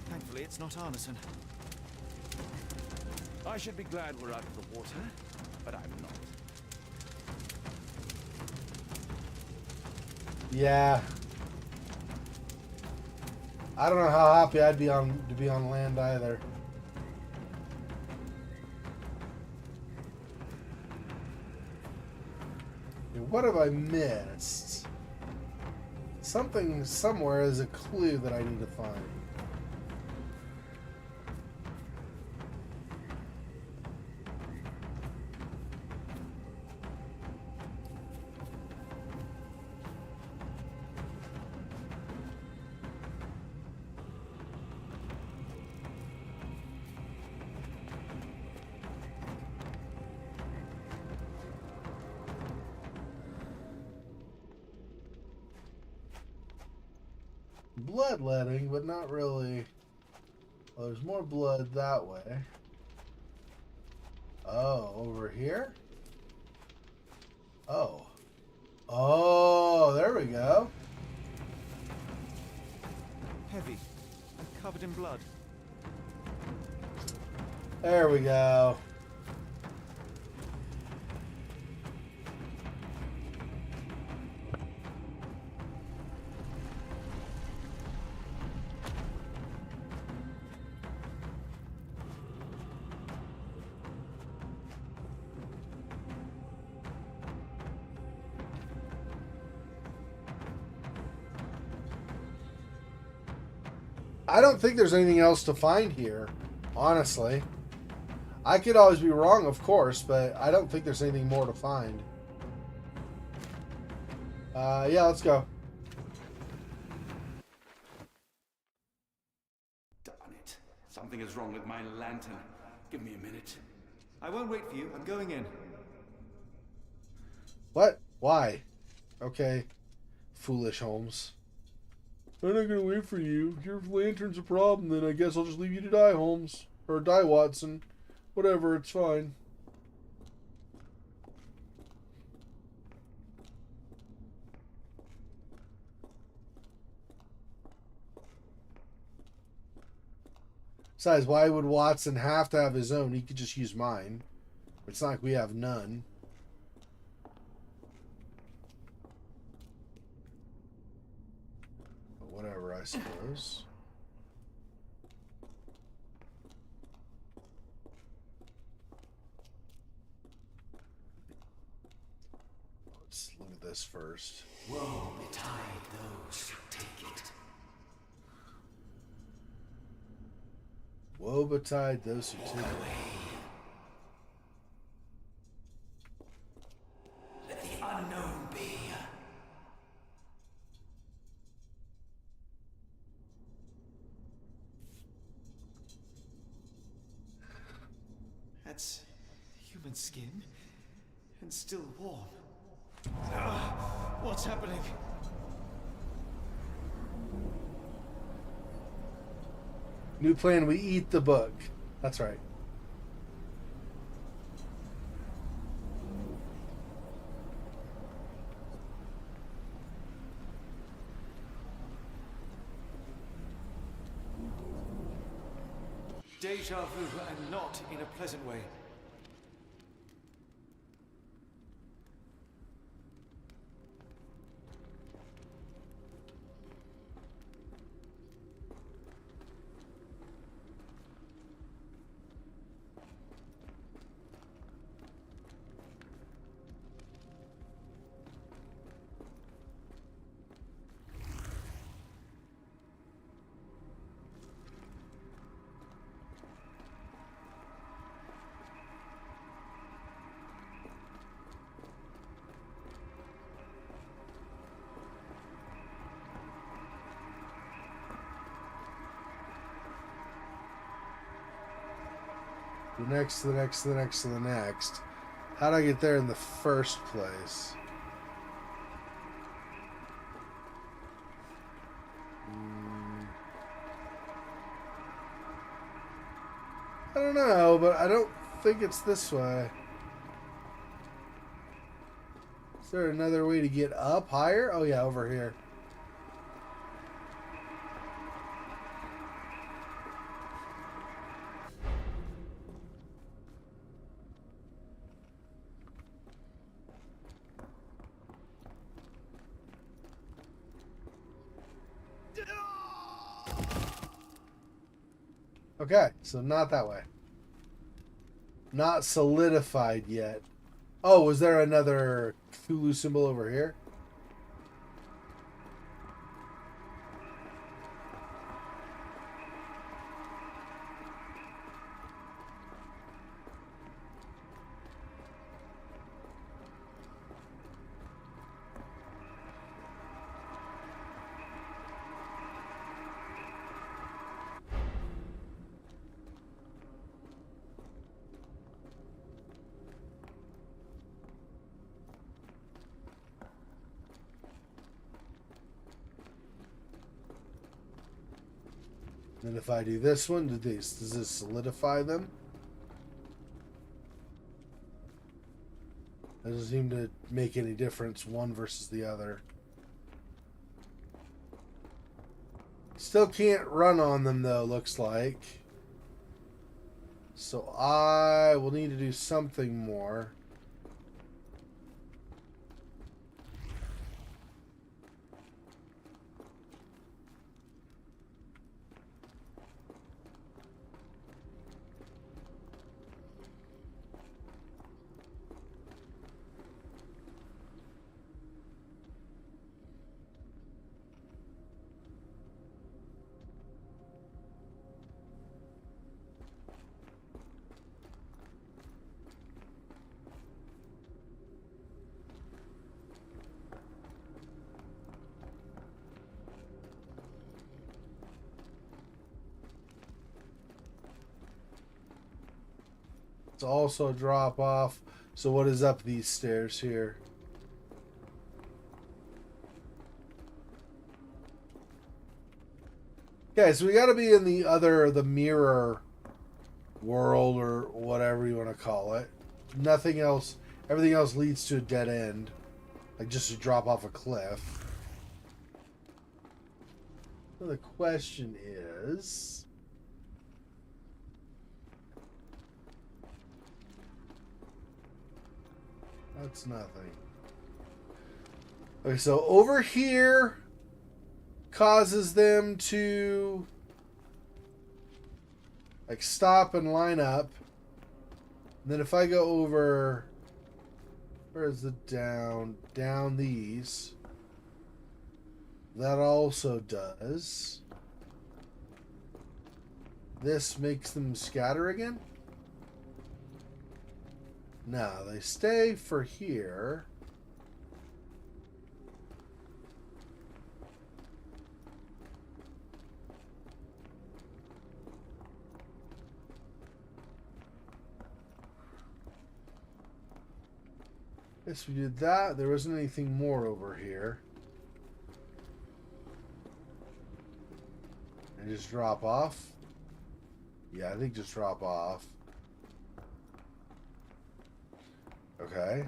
Thankfully, it's not Arneson. I should be glad we're out of the water, but I'm not. Yeah. I don't know how happy I'd be to be on land either. What have I missed? Something somewhere is a clue that I need to find. Bloodletting, but not really. Well, there's more blood that way. Oh, over here? Oh. Oh, there we go. Heavy and covered in blood. There we go. I don't think there's anything else to find here, honestly. I could always be wrong, of course, but I don't think there's anything more to find. Yeah, let's go. Darn it. Something is wrong with my lantern. Give me a minute. I won't wait for you. I'm going in. What? Why? Okay. Foolish Holmes. I'm not gonna wait for you. If your lantern's a problem, then I guess I'll just leave you to die, Holmes. Or die, Watson. Whatever, it's fine. Besides, why would Watson have to have his own? He could just use mine. It's not like we have none. But whatever, I suppose. Let's look at this first. Woe betide those who take it. Woe betide those who take it. That's human skin, and still warm. What's happening? New plan, we eat the book. That's right. Deja vu, and not in a pleasant way. The next, to the next, to the next, to the next. How'd I get there in the first place? I don't know, but I don't think it's this way. Is there another way to get up higher? Oh yeah, over here. Okay, so not that way. Not solidified yet. Oh, was there another Cthulhu symbol over here? And if I do this one, does this solidify them? It doesn't seem to make any difference one versus the other. Still can't run on them though, looks like. So I will need to do something more. It's also a drop off. So what is up these stairs here? Okay, so we got to be in the mirror world or whatever you want to call it. Nothing else, everything else leads to a dead end. Like just to drop off a cliff. So the question is... That's nothing. Okay, so over here causes them to like stop and line up. And then if I go over, where's the down these, that also does. This makes them scatter again? No, they stay for here. Guess we did that. There wasn't anything more over here. And just drop off? Yeah, I think just drop off. Okay.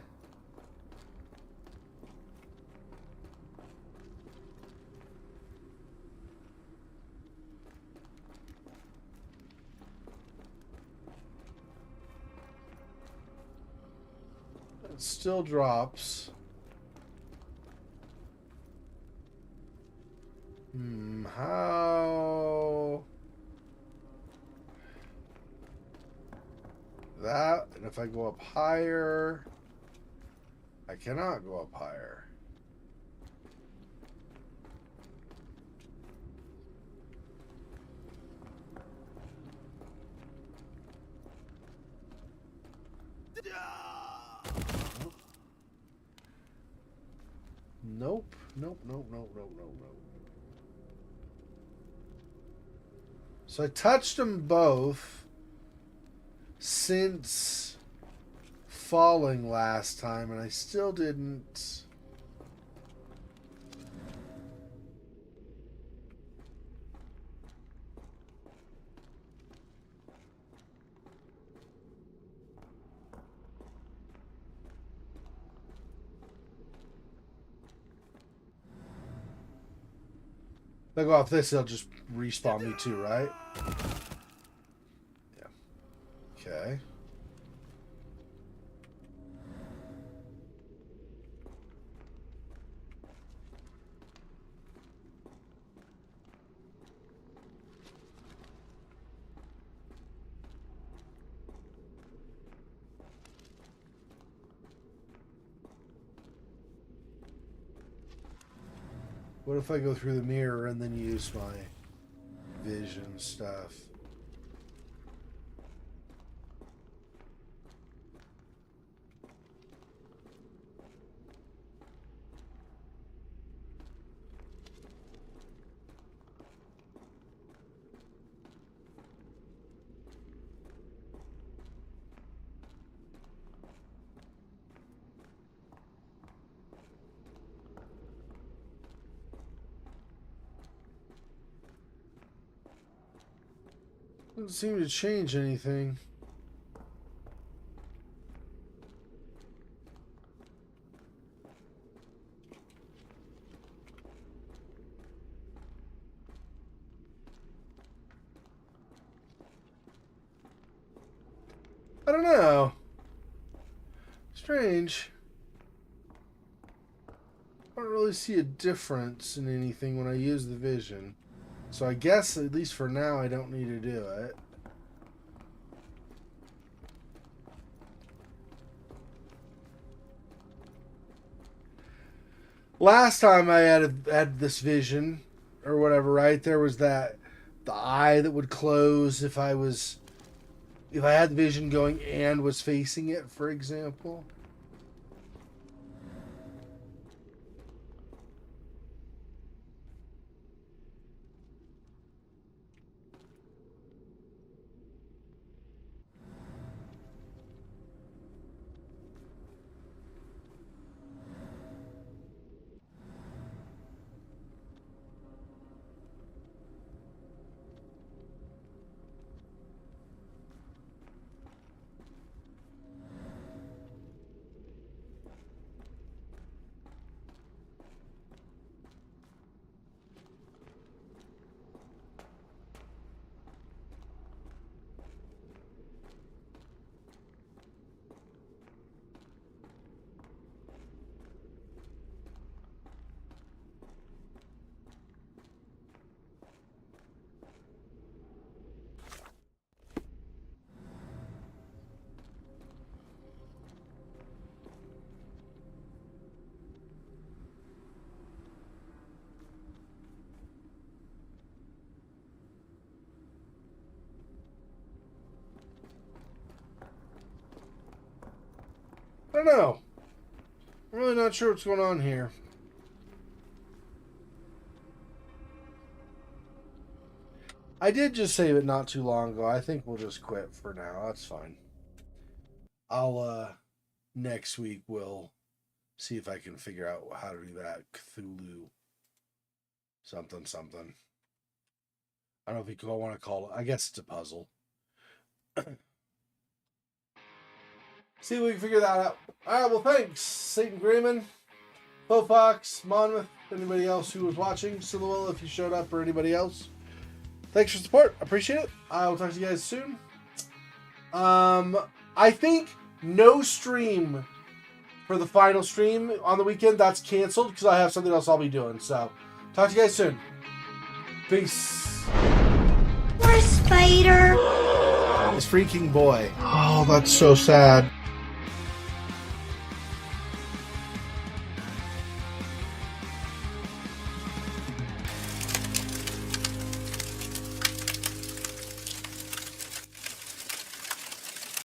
It still drops. How? That, and if I go up higher, I cannot go up higher. Nope. Nope, nope, nope, nope, nope, nope. So I touched them both since falling last time, and I still didn't. If I go off this, it'll just respawn me too, right? Yeah. Okay. What if I go through the mirror and then use my vision stuff? Doesn't seem to change anything. I don't know. Strange. I don't really see a difference in anything when I use the vision. So I guess, at least for now, I don't need to do it. Last time I had this vision, or whatever, right? There was the eye that would close if I had the vision going and was facing it, for example. I don't know. I'm really not sure what's going on here. I did just save it not too long ago. I think we'll just quit for now. That's fine. I'll, next week we'll See if I can figure out how to do that. Cthulhu. Something, something. I don't know if you want to call it. I guess it's a puzzle. See if we can figure that out. Alright, well, thanks. Satan Grayman, Fofox, Monmouth, anybody else who was watching, Silhouette, if you showed up, or anybody else. Thanks for support. Appreciate it. I will talk to you guys soon. I think no stream for the final stream on the weekend. That's canceled because I have something else I'll be doing. So, talk to you guys soon. Peace. Poor Spider. This freaking boy. Oh, that's so sad.